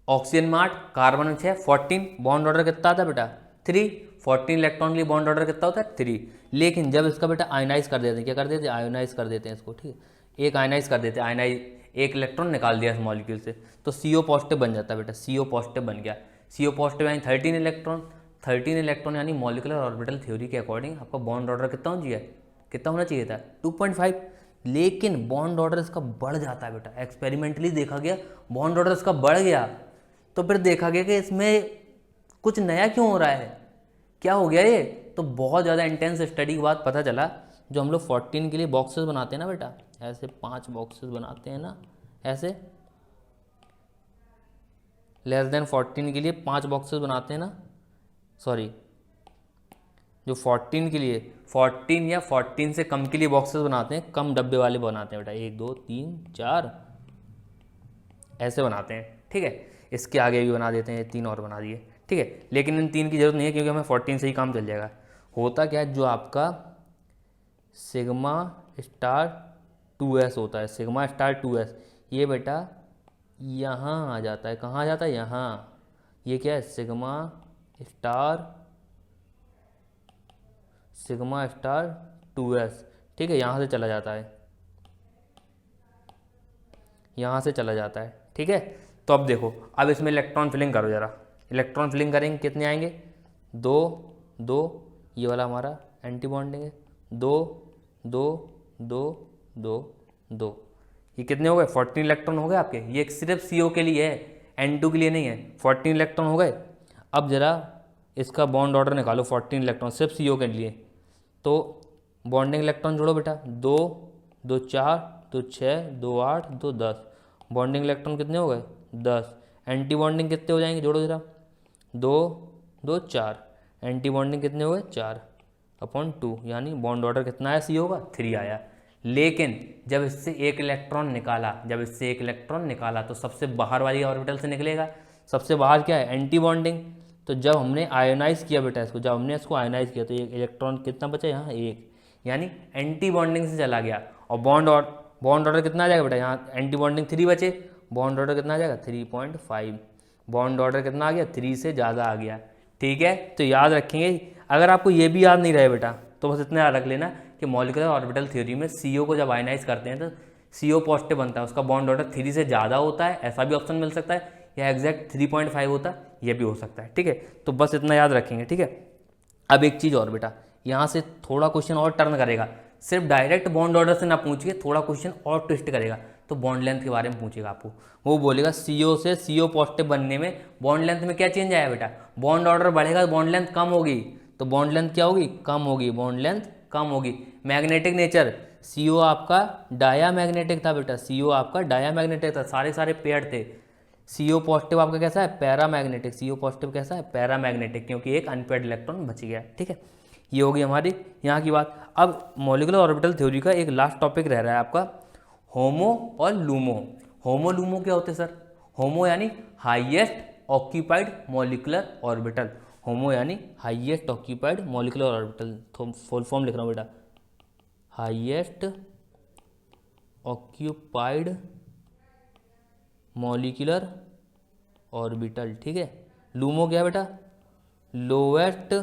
ऑक्सीजन में 8, कार्बन में 6, 14, बॉन्ड ऑर्डर कितना आता है बेटा? 3, 14 इलेक्ट्रॉन के लिए बॉन्ड ऑर्डर कितना होता है? 3। लेकिन जब इसका बेटा आयोनाइज कर देते हैं, क्या कर देते हैं? आयोनाइज कर देते हैं इसको। ठीक है, एक आयोनाइज कर देते हैं, आयोनाइज एक इलेक्ट्रॉन निकाल दिया इस मॉलिक्यूल से, तो CO पॉजिटिव बन जाता है बेटा, CO पॉजिटिव बन गया। CO पॉजिटिव यानी 13 इलेक्ट्रॉन, 13 इलेक्ट्रॉन यानी मॉलिकुलर ऑर्बिटल थ्योरी के अकॉर्डिंग आपका बॉन्ड ऑर्डर कितना होना चाहिए? कितना होना चाहिए था? 2.5। लेकिन बॉन्ड ऑर्डर इसका बढ़ जाता है बेटा, एक्सपेरिमेंटली देखा गया बॉन्ड ऑर्डर इसका बढ़ गया, तो फिर देखा गया कि इसमें कुछ नया क्यों हो रहा है, क्या हो गया ये? तो बहुत ज़्यादा इंटेंस स्टडी के बाद पता चला, जो हम लोग 14 के लिए बॉक्सेस बनाते हैं ना बेटा, ऐसे 5 बॉक्सेस बनाते हैं ना, ऐसे लेस देन 14 के लिए 5 बॉक्सेस बनाते हैं ना, सॉरी जो 14 के लिए 14 या 14 से कम के लिए बॉक्सेस बनाते हैं, कम डब्बे वाले बनाते हैं बेटा, 1 2 3 4 ऐसे बनाते हैं। ठीक है, इसके आगे भी बना देते हैं, 3 और बना दिए, ठीक है। लेकिन इन 3 की जरूरत नहीं है क्योंकि हमें 14 से ही काम चल जाएगा। होता क्या है, जो आपका सिग्मा स्टार 2s होता है, सिग्मा स्टार 2s, ये बेटा यहाँ आ जाता है। कहाँ आ जाता है? यहाँ। ये क्या है? सिग्मा स्टार 2s, ठीक है। यहाँ से चला जाता है, यहाँ से चला जाता है, ठीक है। तो अब देखो, अब इसमें इलेक्ट्रॉन फिलिंग करो जरा। इलेक्ट्रॉन फिलिंग करेंगे कितने आएंगे? 2 2, ये वाला हमारा एंटी बॉन्डिंग है, 2 2 2 2 2, ये कितने हो गए? 14 इलेक्ट्रॉन हो गए आपके। ये सिर्फ CO के लिए है, N2 के लिए नहीं है। 14 इलेक्ट्रॉन हो गए। अब जरा इसका बॉन्ड ऑर्डर निकालो, 14 इलेक्ट्रॉन सिर्फ CO के लिए। तो बॉन्डिंग इलेक्ट्रॉन जोड़ो बेटा, 2 2 4 2 6 2 8 2 10, बॉन्डिंग इलेक्ट्रॉन कितने हो गए? 10। एंटी बॉन्डिंग कितने हो जाएंगे? जोड़ो जरा, 2 2 4, एंटी बॉन्डिंग कितने हो गए? 4/2, यानी बॉन्ड ऑर्डर कितना आया CO का? 3 आया। लेकिन जब इससे एक इलेक्ट्रॉन निकाला तो सबसे बाहर वाली ऑर्बिटल से निकलेगा। सबसे बाहर क्या है? Anti bonding. तो जब हमने आयोनाइज किया बेटा इसको, जब हमने इसको आयोनाइज किया तो एक इलेक्ट्रॉन कितना बचा? यहाँ 1, यानी एंटी बॉन्डिंग से चला गया। और बॉन्ड ऑर्डर कितना आ जाएगा बेटा? यहाँ एंटी बॉन्डिंग 3 बचे, बॉन्ड ऑर्डर कितना आ जाएगा? 3.5। बॉन्ड ऑर्डर कितना आ गया? 3 से ज़्यादा आ गया, ठीक है। तो याद रखेंगे। अगर आपको ये भी याद नहीं रहे बेटा तो बस इतना याद रख लेना कि मॉलिक्यूलर ऑर्बिटल थ्योरी में CO को जब आयनाइज करते हैं तो CO पॉजिटिव बनता है, उसका बॉन्ड ऑर्डर 3 से ज़्यादा होता है, ऐसा भी ऑप्शन मिल सकता है, या एग्जैक्ट 3.5 होता है, ये भी हो सकता है, ठीक है। तो बस इतना याद रखेंगे, ठीक है। अब एक चीज़ और बेटा, यहाँ से थोड़ा क्वेश्चन और टर्न करेगा, सिर्फ डायरेक्ट बॉन्ड ऑर्डर से ना पूछ के थोड़ा क्वेश्चन और ट्विस्ट करेगा। तो बॉन्ड लेंथ के बारे में पूछेगा आपको। वो बोलेगा CO से CO पॉजिटिव बनने में बॉन्ड लेंथ में क्या चेंज आया बेटा? बॉन्ड ऑर्डर बढ़ेगा, बॉन्ड लेंथ कम होगी। तो बॉन्ड लेंथ क्या होगी? कम होगी, बॉन्ड लेंथ कम होगी। मैग्नेटिक नेचर, CO आपका डाया मैग्नेटिक था बेटा, CO आपका डाया मैग्नेटिक था, सारे पेयर थे। CO पॉजिटिव आपका कैसा है? Para magnetic. CO पॉजिटिव कैसा है? पैरा मैग्नेटिक, क्योंकि एक अनपेयर्ड इलेक्ट्रॉन बच गया, ठीक है। ये होगी हमारी यहाँ की बात। अब मॉलिक्यूलर ऑर्बिटल थ्योरी का एक लास्ट टॉपिक रह रहा है आपका, होमो और लूमो। होमो लूमो क्या होते हैं सर? होमो यानी हाईएस्ट ऑक्यूपाइड मॉलिक्यूलर ऑर्बिटल, होमो यानी हाईएस्ट ऑक्यूपाइड मॉलिक्यूलर ऑर्बिटल। तो फुल फॉर्म लिख रहा हूँ बेटा, हाईएस्ट ऑक्यूपाइड मॉलिक्यूलर ऑर्बिटल, ठीक है। लूमो क्या है बेटा? लोएस्ट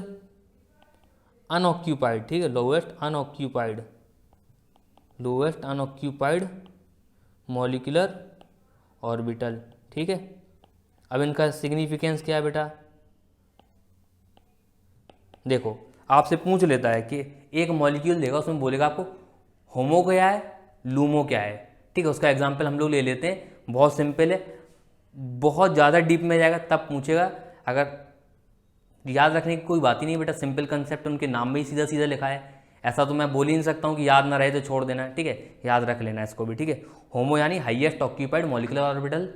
अनऑक्यूपाइड, ठीक है, लोएस्ट अनऑक्यूपाइड मॉलिक्यूलर ऑर्बिटल, ठीक है। अब इनका सिग्निफिकेंस क्या है बेटा? देखो, आपसे पूछ लेता है कि एक मॉलिक्यूल देगा, उसमें बोलेगा आपको होमो क्या है, लूमो क्या है, ठीक है। उसका एग्जांपल हम लोग ले लेते हैं, बहुत सिंपल है, बहुत ज़्यादा डीप में जाएगा तब पूछेगा। अगर याद रखने की कोई बात ही नहीं बेटा, सिंपल कंसेप्ट उनके नाम में ही सीधा सीधा लिखा है। ऐसा तो मैं बोल ही नहीं सकता हूँ कि याद ना रहे तो छोड़ देना, ठीक है। याद रख लेना इसको भी, ठीक है। होमो यानी highest occupied molecular orbital,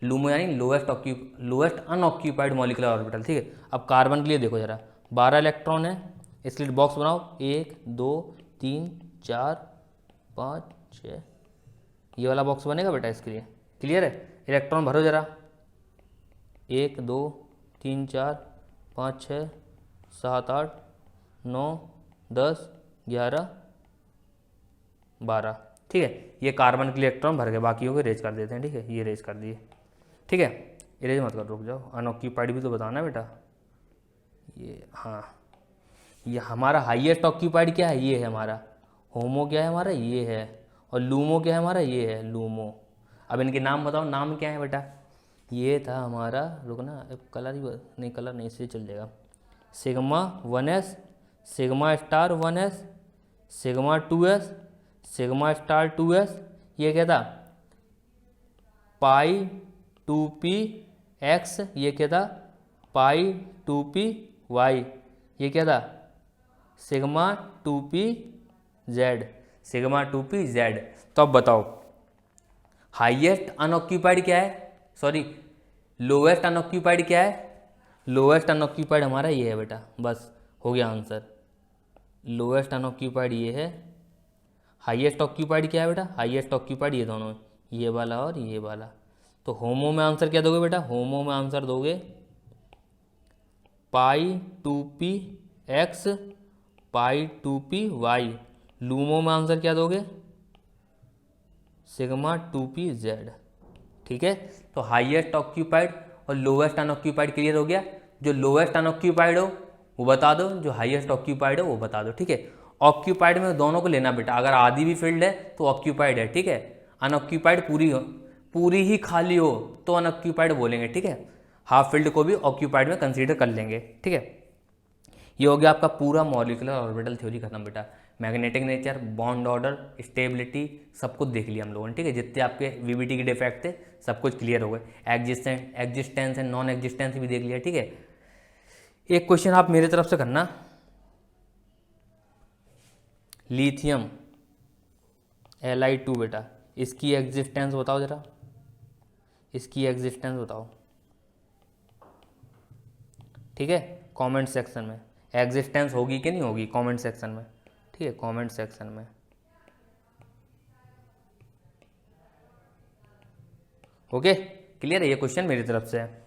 LUMO यानी लोएस्ट अनऑक्यूपाइड मॉलिक्यूलर ऑर्बिटल, ठीक है। अब कार्बन के लिए देखो जरा, 12 इलेक्ट्रॉन है, इसलिए बॉक्स बनाओ, 1 2 3 4 5 6, ये वाला बॉक्स बनेगा बेटा इसके लिए, क्लियर है। इलेक्ट्रॉन भरो जरा, 1 2 3 4 5 6 7 8 9 10 11 12, ठीक है। ये कार्बन के इलेक्ट्रॉन भर गए, बाकियों को इरेज कर देते हैं, ठीक है। ये इरेज कर दिए, ठीक है। इरेज मत कर, रुक जाओ, अनऑक्यूपाइड भी तो बताना बेटा। ये हाँ, ये हमारा हाईएस्ट ऑक्यूपाइड क्या है? ये है हमारा। होमो क्या है हमारा? ये है। और लूमो क्या है हमारा? ये है लूमो। अब इनके नाम बताओ, नाम क्या है बेटा? ये था हमारा, रुकना, अब कलर ही नहीं, कलर नहीं, इससे चल जाएगा। Sigma 1s, sigma star 1s, sigma 2s, sigma star 2s, ये क्या था? पाई 2p x, ये क्या था? पाई 2p y, ये क्या था? Sigma 2p z, sigma 2p z। तो अब बताओ, हाईएस्ट अनऑक्यूपाइड क्या है, सॉरी लोएस्ट अनऑक्यूपाइड क्या है? लोएस्ट अनऑक्यूपाइड हमारा ये है बेटा, बस हो गया आंसर। लोएस्ट अनऑक्यूपाइड ये है। हाईएस्ट ऑक्यूपाइड क्या है बेटा? हाईएस्ट ऑक्यूपाइड ये दोनों, ये वाला और ये वाला। तो होमो में आंसर क्या दोगे बेटा, होमो में आंसर दोगे पाई 2p x पाई 2p y। लूमो में आंसर क्या दोगे, सिग्मा 2p z। ठीक है, तो हाईएस्ट ऑक्यूपाइड और लोवेस्ट अनऑक्यूपाइड क्लियर हो गया। जो लोवेस्ट अनऑक्यूपाइड हो वो बता दो, जो हाईएस्ट ऑक्यूपाइड हो वो बता दो। ठीक है, ऑक्यूपाइड में दोनों को लेना बेटा, अगर आधी भी फील्ड है तो ऑक्यूपाइड है। ठीक है, अनऑक्यूपाइड पूरी ही खाली हो तो अनऑक्यूपाइड बोलेंगे। ठीक है, हाफ फील्ड को भी ऑक्यूपाइड में कंसीडर कर लेंगे। ठीक है, ये हो गया आपका पूरा मॉलिकुलर ऑर्बिटल थ्योरी खत्म बेटा। Magnetic nature, bond order, stability सब कुछ देख लिया हम लोगों ने। ठीक है, जितने आपके वीबीटी के डिफेक्ट थे सब कुछ क्लियर हो गए। एग्जिस्टेंस एंड नॉन एग्जिस्टेंस भी देख लिया। ठीक है, एक क्वेश्चन आप मेरे तरफ से करना, लिथियम Li2 बेटा, इसकी एग्जिस्टेंस बताओ जरा, इसकी एग्जिस्टेंस बताओ। ठीक है, कमेंट सेक्शन में एग्जिस्टेंस होगी कि नहीं होगी, कमेंट सेक्शन में। ठीक है, कमेंट सेक्शन में। ओके, क्लियर है, ये क्वेश्चन मेरी तरफ से है।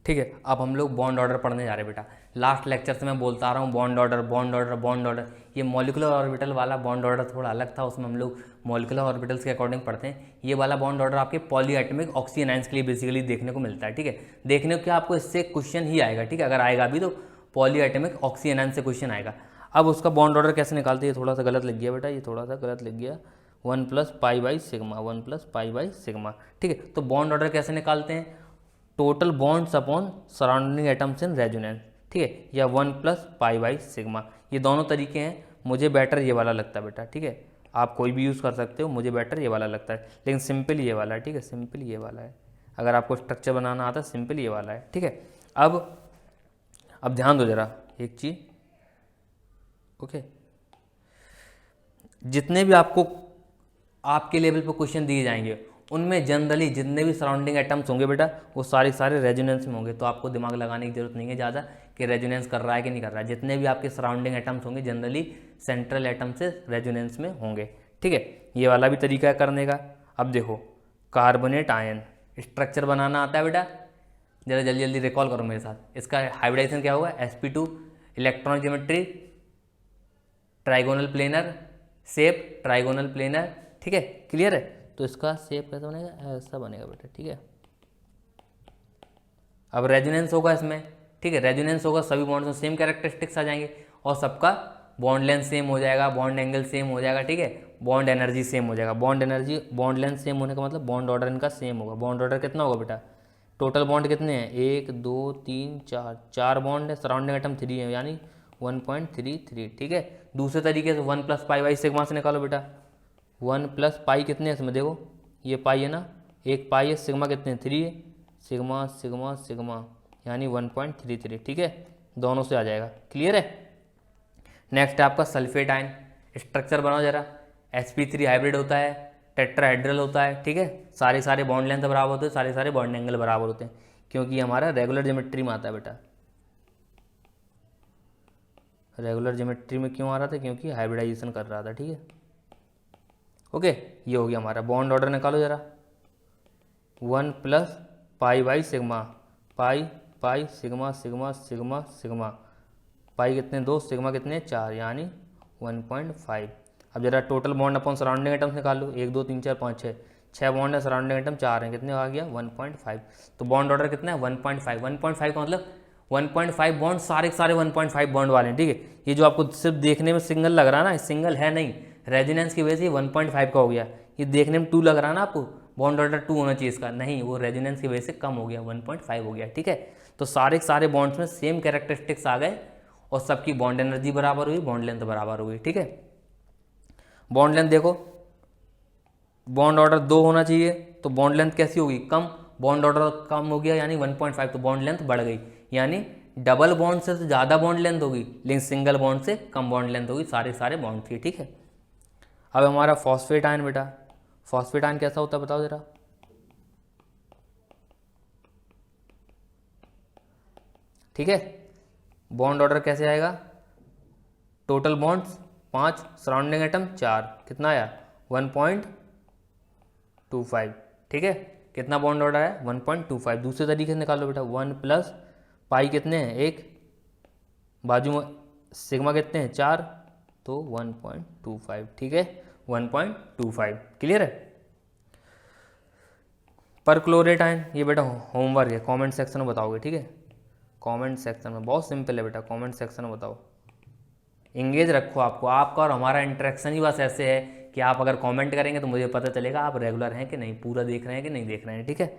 ठीक है, अब हम लोग बॉन्ड ऑर्डर पढ़ने जा रहे हैं बेटा। लास्ट लेक्चर से मैं बोलता आ रहा हूँ bond order bond order bond order. ये मॉलिकुलर ऑर्बिटल वाला बॉन्ड ऑर्डर थोड़ा अलग था, उसमें हम लोग मॉलिकुलर ऑर्बिटल्स के अकॉर्डिंग पढ़ते हैं। ये वाला बॉन्ड ऑर्डर आपके पॉलीएटमिक ऑक्सीजन आयंस के लिए बेसिकली देखने को मिलता है। ठीक है, देखने को क्या आपको इससे क्वेश्चन ही आएगा। ठीक है, अगर आएगा भी तो पॉलीएटमिक ऑक्सीजन आयंस से क्वेश्चन आएगा। अब उसका बॉन्ड ऑर्डर कैसे निकालते हैं, ये थोड़ा सा गलत लिख गया बेटा, ये थोड़ा सा गलत लिख गया। 1 + π/σ 1 + π/σ। ठीक है, तो बॉन्ड ऑर्डर कैसे निकालते हैं, total bonds upon surrounding atoms in resonance. ठीक है, या 1 + π/σ। ये दोनों तरीके हैं, मुझे बेटर ये वाला लगता है बेटा। ठीक है, आप कोई भी यूज़ कर सकते हो, मुझे बेटर ये वाला लगता है, लेकिन सिंपल ये वाला है। ठीक है, सिंपल ये वाला है, अगर आपको स्ट्रक्चर बनाना आता है सिंपल ये वाला है। ठीक है, अब ध्यान दो जरा एक चीज़। ओके, जितने भी आपको आपके लेवल पर क्वेश्चन दिए जाएंगे उनमें जनरली जितने भी सराउंडिंग एटम्स होंगे बेटा वो सारे रेजोनेंस में होंगे। तो आपको दिमाग लगाने की जरूरत नहीं है ज़्यादा कि रेजोनेंस कर रहा है कि नहीं कर रहा है। जितने भी आपके सराउंडिंग एटम्स होंगे जनरली सेंट्रल एटम से रेजोनेंस में होंगे। ठीक है, ये वाला भी तरीका है करने का। अब देखो, कार्बोनेट आयन स्ट्रक्चर बनाना आता है बेटा, जरा जल्दी जल्दी रिकॉल करो मेरे साथ। इसका हाइब्रिडाइजेशन क्या होगा, sp2 electron geometry trigonal planar, shape trigonal planar. ठीक है, क्लियर है। तो इसका शेप कैसा बनेगा, ऐसा बनेगा बेटा। ठीक है, अब रेजोनेंस होगा इसमें। ठीक है, रेजोनेंस होगा, सभी बॉन्ड्स में सेम कैरेक्टरिस्टिक्स आ जाएंगे और सबका बॉन्ड लेंथ सेम हो जाएगा, बॉन्ड एंगल सेम हो जाएगा। ठीक है, बॉन्ड एनर्जी सेम हो जाएगा। Bond energy bond length same होने का मतलब बॉन्ड ऑर्डर इनका सेम होगा। बॉन्ड ऑर्डर कितना होगा बेटा, टोटल बॉन्ड कितने हैं, 1 2 3 4, 4 बॉन्ड है, सराउंडिंग एटम 3 है, यानी 1.33। ठीक है, दूसरे तरीके से 1 + π/σ से निकालो बेटा। 1 + π कितने हैं इसमें, देखो ये पाई है ना, एक पाई है, सिग्मा कितने 3 है, सिग्मा सिग्मा सिग्मा यानी 1.33। ठीक है, दोनों से आ जाएगा। क्लियर है। नेक्स्ट है आपका सल्फेट आयन स्ट्रक्चर बनाओ जरा। sp3 हाइब्रिड होता है, टेट्राहेड्रल होता है। ठीक है, सारे बॉन्ड लेंथ बराबर होते हैं, सारे बॉन्ड एंगल बराबर होते हैं, क्योंकि हमारा रेगुलर ज्योमेट्री में आता है बेटा। रेगुलर ज्योमेट्री में क्यों आ रहा था, क्योंकि हाइब्रिडाइजेशन कर रहा था। ठीक है, ओके, ये हो गया हमारा। बॉन्ड ऑर्डर निकालो जरा। 1 + π/σ pi sigma sigma sigma sigma, pi कितने 2, सिग्मा कितने 4, यानी 1.5। अब जरा total bond upon surrounding atoms निकाल लो। 1 2 3 4 5 6 बॉन्ड है, सराउंडिंग एटम 4 हैं, कितने आ गया 1.5। तो बॉन्ड ऑर्डर कितना है 1.5। 1.5 का मतलब 1.5 बॉन्ड सारे 1.5 बॉन्ड वाले हैं। ठीक है, ये जो आपको सिर्फ देखने में सिंगल लग रहा है ना, सिंगल है नहीं, रेजोनेंस की वजह से 1.5 का हो गया। ये देखने में 2 लग रहा है ना आपको, बॉन्ड ऑर्डर 2 होना चाहिए इसका, नहीं, वो रेजोनेंस की वजह से कम हो गया, 1.5 हो गया। ठीक है, तो सारे बॉन्ड्स में सेम कैरेक्टरिस्टिक्स आ गए और सबकी बॉन्ड एनर्जी बराबर हुई, बॉन्ड लेंथ बराबर हुई। ठीक है, बॉन्ड लेंथ देखो, बॉन्ड ऑर्डर 2 होना चाहिए तो बॉन्ड लेंथ कैसी होगी, कम। बॉन्ड ऑर्डर कम हो गया यानी 1.5, तो बॉन्ड लेंथ बढ़ गई, यानी डबल बॉन्ड से ज़्यादा बॉन्ड लेंथ होगी, लेकिन सिंगल बॉन्ड से कम बॉन्ड लेंथ होगी, सारे बॉन्ड की। ठीक है, अब हमारा फॉस्फेट आयन बेटा, फॉस्फेट आयन कैसा होता है बताओ जरा। ठीक है, बॉन्ड ऑर्डर कैसे आएगा, टोटल बॉन्ड्स 5, सराउंडिंग एटम 4, कितना आया 1.25। ठीक है, कितना बॉन्ड ऑर्डर है 1.25। दूसरे तरीके से निकालो बेटा 1 प्लस पाई कितने हैं 1, बाजू में सिग्मा कितने हैं 4, तो 1.25 ठीक है 1.25 क्लियर है। पर क्लोरेट आयन ये बेटा होमवर्क है, कमेंट सेक्शन में बताओगे ठीक है, कमेंट सेक्शन में, बहुत सिंपल है बेटा, कमेंट सेक्शन में बताओ। इंगेज रखो आपको, आपका और हमारा इंटरेक्शन ही बस ऐसे है कि आप अगर कमेंट करेंगे तो मुझे पता चलेगा आप रेगुलर हैं कि नहीं, पूरा देख रहे हैं कि नहीं देख रहे हैं ठीक है।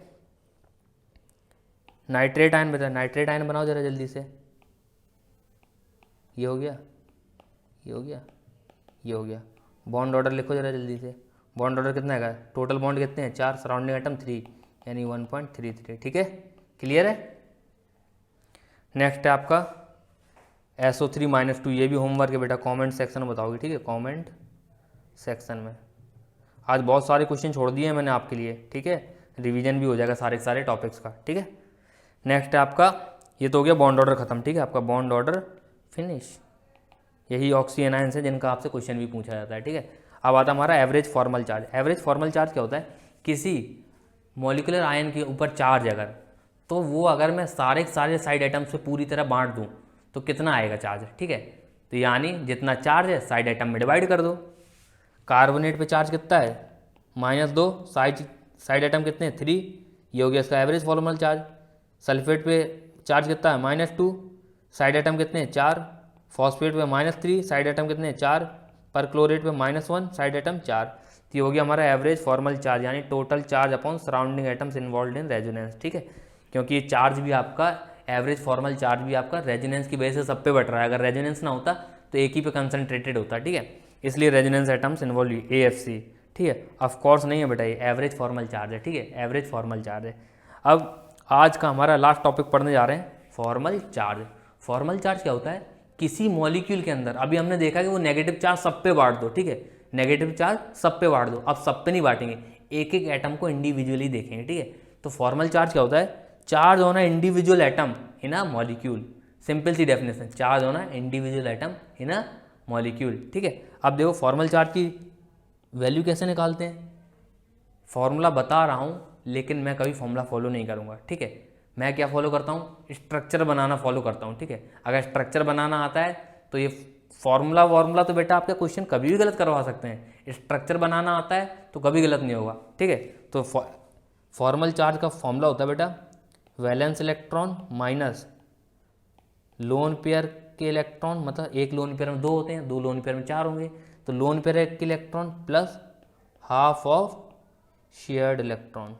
नाइट्रेट आयन बेटा, नाइट्रेट आयन बनाओ जरा जल्दी से। ये हो गया, ये हो गया, ये हो गया। बॉन्ड ऑर्डर लिखो जरा जल्दी से। बॉन्ड ऑर्डर कितना है, टोटल बॉन्ड कितने हैं 4, सराउंडिंग एटम 3 यानी 1.33 ठीक है क्लियर है। नेक्स्ट है आपका SO3-2, ये भी होमवर्क है बेटा, कमेंट सेक्शन में बताओगे ठीक है, कमेंट सेक्शन में। आज बहुत सारे क्वेश्चन छोड़ दिए हैं मैंने आपके लिए ठीक है, रिवीजन भी हो जाएगा सारे सारे टॉपिक्स का ठीक है। नेक्स्ट है आपका, ये तो हो गया बॉन्ड ऑर्डर खत्म ठीक है, आपका बॉन्ड ऑर्डर फिनिश। यही ऑक्सीजन आयंस है जिनका आपसे क्वेश्चन भी पूछा जाता है ठीक है। अब आता हमारा average formal charge. Average formal charge क्या होता है, किसी मॉलिक्यूलर आयन के ऊपर चार्ज अगर, तो वो अगर मैं सारे साइड एटम्स पे पूरी तरह बांट दूं तो कितना आएगा चार्ज ठीक है। तो यानी जितना चार्ज है साइड एटम में डिवाइड कर दो। कार्बोनेट पे चार्ज कितना है -2, साइड एटम कितने हैं 3, ये हो गया इसका एवरेज फॉर्मल चार्ज। सल्फेट पे चार्ज कितना है -2, साइड एटम कितने हैं 4, फॉस्फेट पे -3, साइड एटम कितने हैं 4, पर क्लोरेट पे -1, साइड एटम 4। तो ये हो गया हमारा एवरेज फॉर्मल चार्ज यानी total charge upon surrounding atoms involve in resonance ठीक है। क्योंकि ये चार्ज भी आपका, एवरेज फॉर्मल चार्ज भी आपका रेजोनेंस की वजह से सब पे बढ़ रहा है। अगर रेजोनेंस ना होता तो एक ही पे कंसंट्रेटेड होता ठीक है, इसलिए रेजोनेंस एटम्स इन्वॉल्व AFC ठीक है। ऑफ कोर्स नहीं है बेटा, ये एवरेज फॉर्मल चार्ज है ठीक है, एवरेज फॉर्मल चार्ज है। अब आज का हमारा लास्ट टॉपिक पढ़ने जा रहे हैं, फॉर्मल चार्ज। फॉर्मल चार्ज क्या होता है, किसी मॉलिक्यूल के अंदर, अभी हमने देखा कि वो नेगेटिव चार्ज सब पे बांट दो ठीक है, नेगेटिव चार्ज सब पे बांट दो। अब सब पे नहीं बांटेंगे, एक एक एटम को इंडिविजुअली देखेंगे ठीक है। तो फॉर्मल चार्ज क्या होता है, चार्ज होना individual atom in a molecule. Simple सी डेफिनेशन, चार्ज होना individual atom in a molecule ठीक है। अब देखो फॉर्मल चार्ज की वैल्यू कैसे निकालते हैं, फॉर्मूला बता रहा हूँ लेकिन मैं कभी फॉर्मूला फॉलो नहीं करूँगा ठीक है। मैं क्या फॉलो करता हूँ, स्ट्रक्चर बनाना फॉलो करता हूँ ठीक है। अगर स्ट्रक्चर बनाना आता है तो ये फॉर्मूला तो बेटा आपके क्वेश्चन कभी भी गलत करवा सकते हैं, स्ट्रक्चर बनाना आता है तो कभी गलत नहीं होगा ठीक है। तो फॉर्मल चार्ज का फॉर्मूला होता है बेटा valence electron minus lone pair के इलेक्ट्रॉन, मतलब एक लोन पेयर में 2 होते हैं, 2 लोन पेयर में 4 होंगे, तो लोन पेयर के electron plus half of shared electron,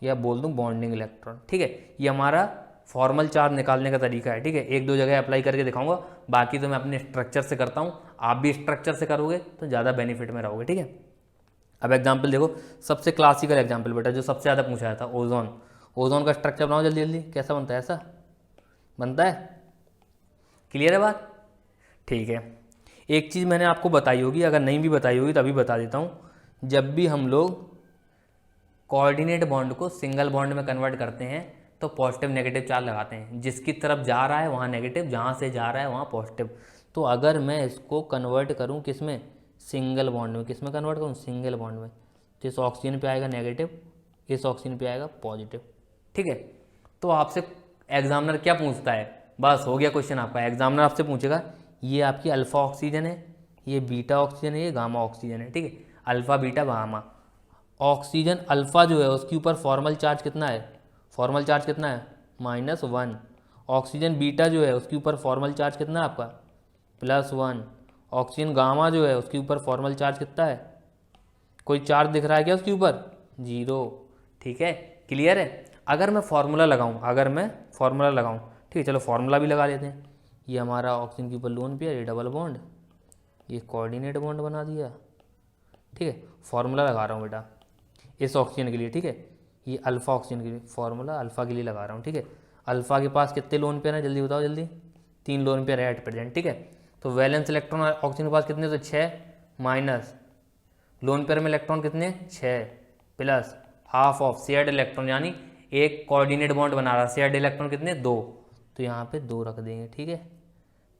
या बोल दूं बॉन्डिंग इलेक्ट्रॉन ठीक है। ये हमारा फॉर्मल चार्ज निकालने का तरीका है ठीक है। 1-2 जगह अप्लाई करके दिखाऊंगा, बाकी तो मैं अपने स्ट्रक्चर से करता हूँ, आप भी स्ट्रक्चर से करोगे तो ज़्यादा बेनिफिट में रहोगे ठीक है। अब एग्जाम्पल देखो, सबसे क्लासिकल एग्जाम्पल बेटा जो सबसे ज़्यादा पूछा जाता है, ओजोन। ओजोन का स्ट्रक्चर बनाओ जल्दी जल्दी, कैसा बनता है, ऐसा बनता है, क्लियर है बात ठीक है। एक चीज़ मैंने आपको बताई होगी, अगर नहीं भी बताई होगी तो अभी बता देता हूँ, जब भी हम लोग कोऑर्डिनेट बॉन्ड को सिंगल बॉन्ड में कन्वर्ट करते हैं तो पॉजिटिव नेगेटिव चार्ज लगाते हैं, जिसकी तरफ जा रहा है वहाँ नेगेटिव, जहाँ से जा रहा है वहाँ पॉजिटिव। तो अगर मैं इसको कन्वर्ट करूँ किस में, सिंगल बॉन्ड में, किस में कन्वर्ट करूँ, सिंगल बॉन्ड में, तो इस ऑक्सीजन पे आएगा नेगेटिव, इस ऑक्सीजन पे आएगा पॉजिटिव ठीक है। तो आपसे एग्जामिनर क्या पूछता है, बस हो गया क्वेश्चन आपका। एग्जामिनर आपसे पूछेगा ये आपकी अल्फा ऑक्सीजन है, ये बीटा ऑक्सीजन है, ये गामा ऑक्सीजन है ठीक है, alpha beta gamma. Oxygen alpha जो है उसके ऊपर फॉर्मल चार्ज कितना है, फॉर्मल चार्ज कितना है -1। ऑक्सीजन बीटा जो है उसके ऊपर फॉर्मल चार्ज कितना है आपका +1। ऑक्सीजन गामा जो है उसके ऊपर फॉर्मल चार्ज कितना है, कोई चार्ज दिख रहा है क्या उसके ऊपर, 0 ठीक है, क्लियर है। अगर मैं फार्मूला लगाऊं, ठीक है, चलो फार्मूला भी लगा लेते हैं। ये हमारा ऑक्सीजन के ऊपर लोन पेयर, ये डबल बॉन्ड, ये कोऑर्डिनेट बॉन्ड बना दिया ठीक है। फार्मूला लगा रहा हूँ बेटा इस ऑक्सीजन के लिए ठीक है, ये अल्फा ऑक्सीजन के लिए फार्मूला अल्फा के लिए लगा रहा हूँ ठीक है। अल्फा के पास कितने लोन पेयर हैं जल्दी बताओ जल्दी, 3 लोन पेयर है एट प्रेजेंट ठीक है। तो वैलेंस इलेक्ट्रॉन ऑक्सीजन के पास कितने, तो 6 माइनस लोन पेयर में इलेक्ट्रॉन कितने 6 plus half of shared electron, यानी एक कोऑर्डिनेट बॉन्ड बना रहा, शेयर्ड इलेक्ट्रॉन कितने 2, तो यहाँ पे 2 रख देंगे ठीक है।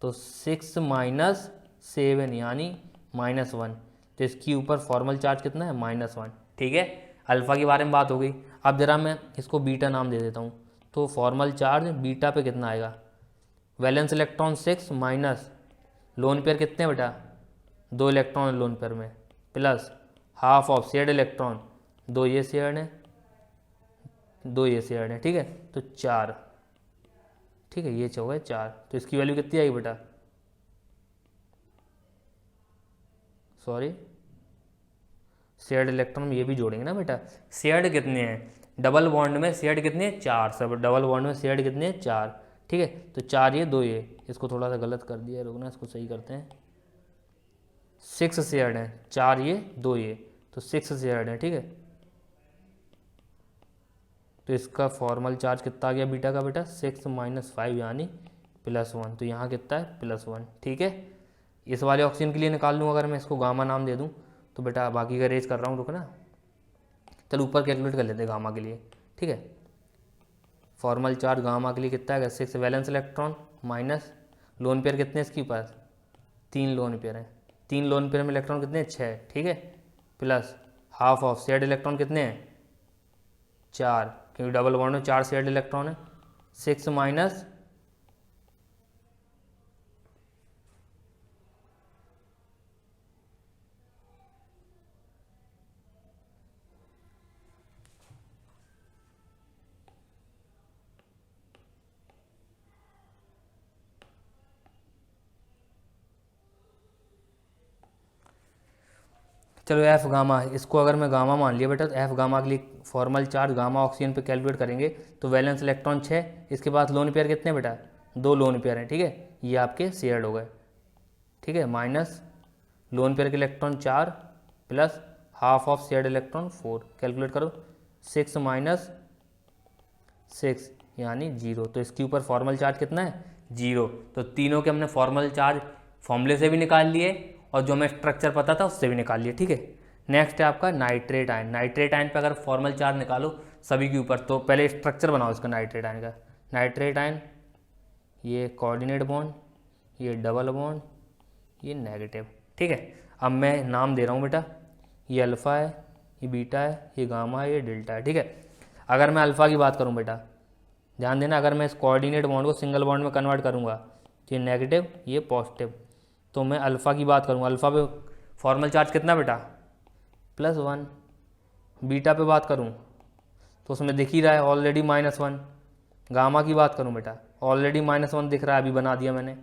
तो 6 माइनस 7 यानी -1, तो इसके ऊपर फॉर्मल चार्ज कितना है -1 ठीक है। अल्फ़ा के बारे में बात हो गई। अब जरा मैं इसको बीटा नाम दे देता हूँ। तो फॉर्मल चार्ज बीटा पे कितना आएगा, valence electron 6 minus lone pair कितने हैं बेटा, 2 इलेक्ट्रॉन लोन पेयर में, plus half of shared electron, 2 ये शेयर्ड है 2 ये शेयर्ड है, ठीक है, तो 4, ठीक है, ये हो गए 4। तो इसकी वैल्यू कितनी आएगी बेटा, सॉरी शेयर्ड इलेक्ट्रॉन ये भी जोड़ेंगे ना बेटा। शेयर्ड कितने हैं डबल बॉन्ड में, शेयर्ड कितने हैं 4, सब डबल बॉन्ड में शेयर्ड कितने हैं 4, ठीक है, तो 4 ये 2 ये, इसको थोड़ा सा गलत कर दिया, रुकना इसको सही करते हैं। 6 शेयर्ड हैं, 4 ये 2 ये, तो 6 शेयर्ड है, ठीक है। तो इसका फॉर्मल चार्ज कितना आ गया बीटा का बेटा, 6 माइनस 5 यानी +1, तो यहाँ कितना है +1, ठीक है। इस वाले ऑक्सीजन के लिए निकाल लूँ, अगर मैं इसको गामा नाम दे दूँ तो बेटा बाकी का रेज कर रहा हूँ, रुकना, चलो ऊपर कैलकुलेट कर लेते हैं गामा के लिए, ठीक है। फॉर्मल चार्ज गामा के लिए कितना है, 6 valence electron minus lone pair कितने इसके पास, 3 लोन पेयर हैं, 3 लोन पेयर में इलेक्ट्रॉन कितने 6, ठीक है, plus half of shared electron कितने हैं 4, क्योंकि डबल बॉन्ड में 4 शेयर्ड इलेक्ट्रॉन है, 6 माइनस चलो एफ गामा, इसको अगर मैं गामा मान लिया बेटा, तो एफ गामा के लिए फॉर्मल चार्ज गामा ऑक्सीजन पे कैलकुलेट करेंगे तो वैलेंस इलेक्ट्रॉन 6, इसके बाद लोन पेयर कितने बेटा 2 लोन पेयर हैं, ठीक है, ये आपके शेयर्ड हो गए, ठीक है, माइनस लोन पेयर के electron 4 plus half of shared electron 4, calculate करो 6 माइनस 6 यानी 0, तो इसके ऊपर फॉर्मल चार्ज कितना है 0। तो तीनों के हमने फॉर्मल चार्ज फॉर्मूले से भी निकाल लिए और जो हमें स्ट्रक्चर पता था उससे भी निकाल लिए, ठीक है। नेक्स्ट है आपका नाइट्रेट आयन। नाइट्रेट आयन पे अगर फॉर्मल चार्ज निकालो सभी के ऊपर, तो पहले स्ट्रक्चर बनाओ इसका नाइट्रेट आयन का। नाइट्रेट आयन ये कोऑर्डिनेट बॉन्ड, ये डबल बॉन्ड, ये नेगेटिव, ठीक है। अब मैं नाम दे रहा हूँ बेटा, ये अल्फ़ा है, ये बीटा है, ये गामा है, ये डेल्टा है, ठीक है। अगर मैं अल्फ़ा की बात करूँ बेटा, ध्यान देना, अगर मैं इस कोऑर्डिनेट बॉन्ड को सिंगल बॉन्ड में कन्वर्ट करूँगा तो ये नेगेटिव ये पॉजिटिव, तो मैं अल्फ़ा की बात करूँगा, अल्फ़ा पे फॉर्मल चार्ज कितना बेटा +1। बीटा पे बात करूँ तो उसमें दिख ही रहा है ऑलरेडी -1। गामा की बात करूँ बेटा ऑलरेडी -1 दिख रहा है, अभी बना दिया मैंने।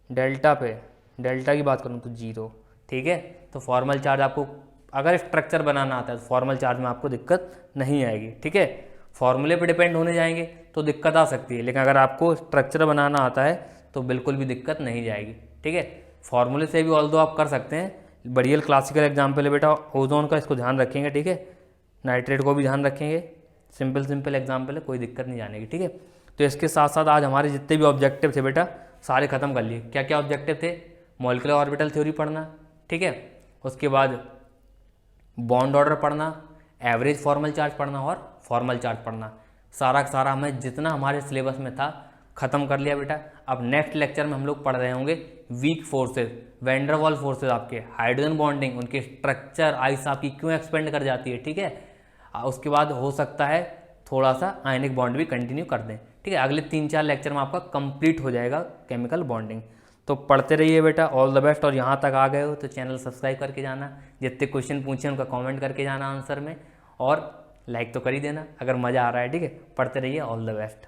डेल्टा पे, डेल्टा की बात करूँ तो 0, ठीक है। तो फॉर्मल चार्ज आपको अगर स्ट्रक्चर बनाना आता है तो फॉर्मल चार्ज में आपको दिक्कत नहीं आएगी, ठीक है। फॉर्मूले पे डिपेंड होने जाएंगे तो दिक्कत आ सकती है, लेकिन अगर आपको स्ट्रक्चर बनाना आता है तो बिल्कुल भी दिक्कत नहीं जाएगी, ठीक है। फॉर्मूले से भी ऑल्दो आप कर सकते हैं, बढ़िया क्लासिकल एग्जाम्पल है बेटा ओजोन का, इसको ध्यान रखेंगे, ठीक है। नाइट्रेट को भी ध्यान रखेंगे, सिंपल एग्जाम्पल है, कोई दिक्कत नहीं जाने की, ठीक है। तो इसके साथ साथ आज हमारे जितने भी ऑब्जेक्टिव थे बेटा सारे खत्म कर लिए। क्या क्या ऑब्जेक्टिव थे, मॉलिक्यूलर ऑर्बिटल थ्योरी पढ़ना, ठीक है, उसके बाद बॉन्ड ऑर्डर पढ़ना, एवरेज फॉर्मल चार्ज पढ़ना और फॉर्मल चार्ज पढ़ना, सारा का सारा हमें जितना हमारे सिलेबस में था ख़त्म कर लिया बेटा। अब नेक्स्ट लेक्चर में हम लोग पढ़ रहे होंगे वीक फोर्सेस, वैन डर वाल फोर्सेस, आपके हाइड्रोजन बॉन्डिंग, उनके स्ट्रक्चर, आइस आपकी क्यों एक्सपेंड कर जाती है, ठीक है। उसके बाद हो सकता है थोड़ा सा आयनिक बॉन्ड भी कंटिन्यू कर दें, ठीक है। अगले 3-4 लेक्चर में आपका कंप्लीट हो जाएगा केमिकल बॉन्डिंग। तो पढ़ते रहिए बेटा, ऑल द बेस्ट। और यहाँ तक आ गए हो तो चैनल सब्सक्राइब करके जाना, जितने क्वेश्चन पूछे उनका कमेंट करके जाना आंसर में, और लाइक तो कर ही देना अगर मज़ा आ रहा है, ठीक है। पढ़ते रहिए, ऑल द बेस्ट।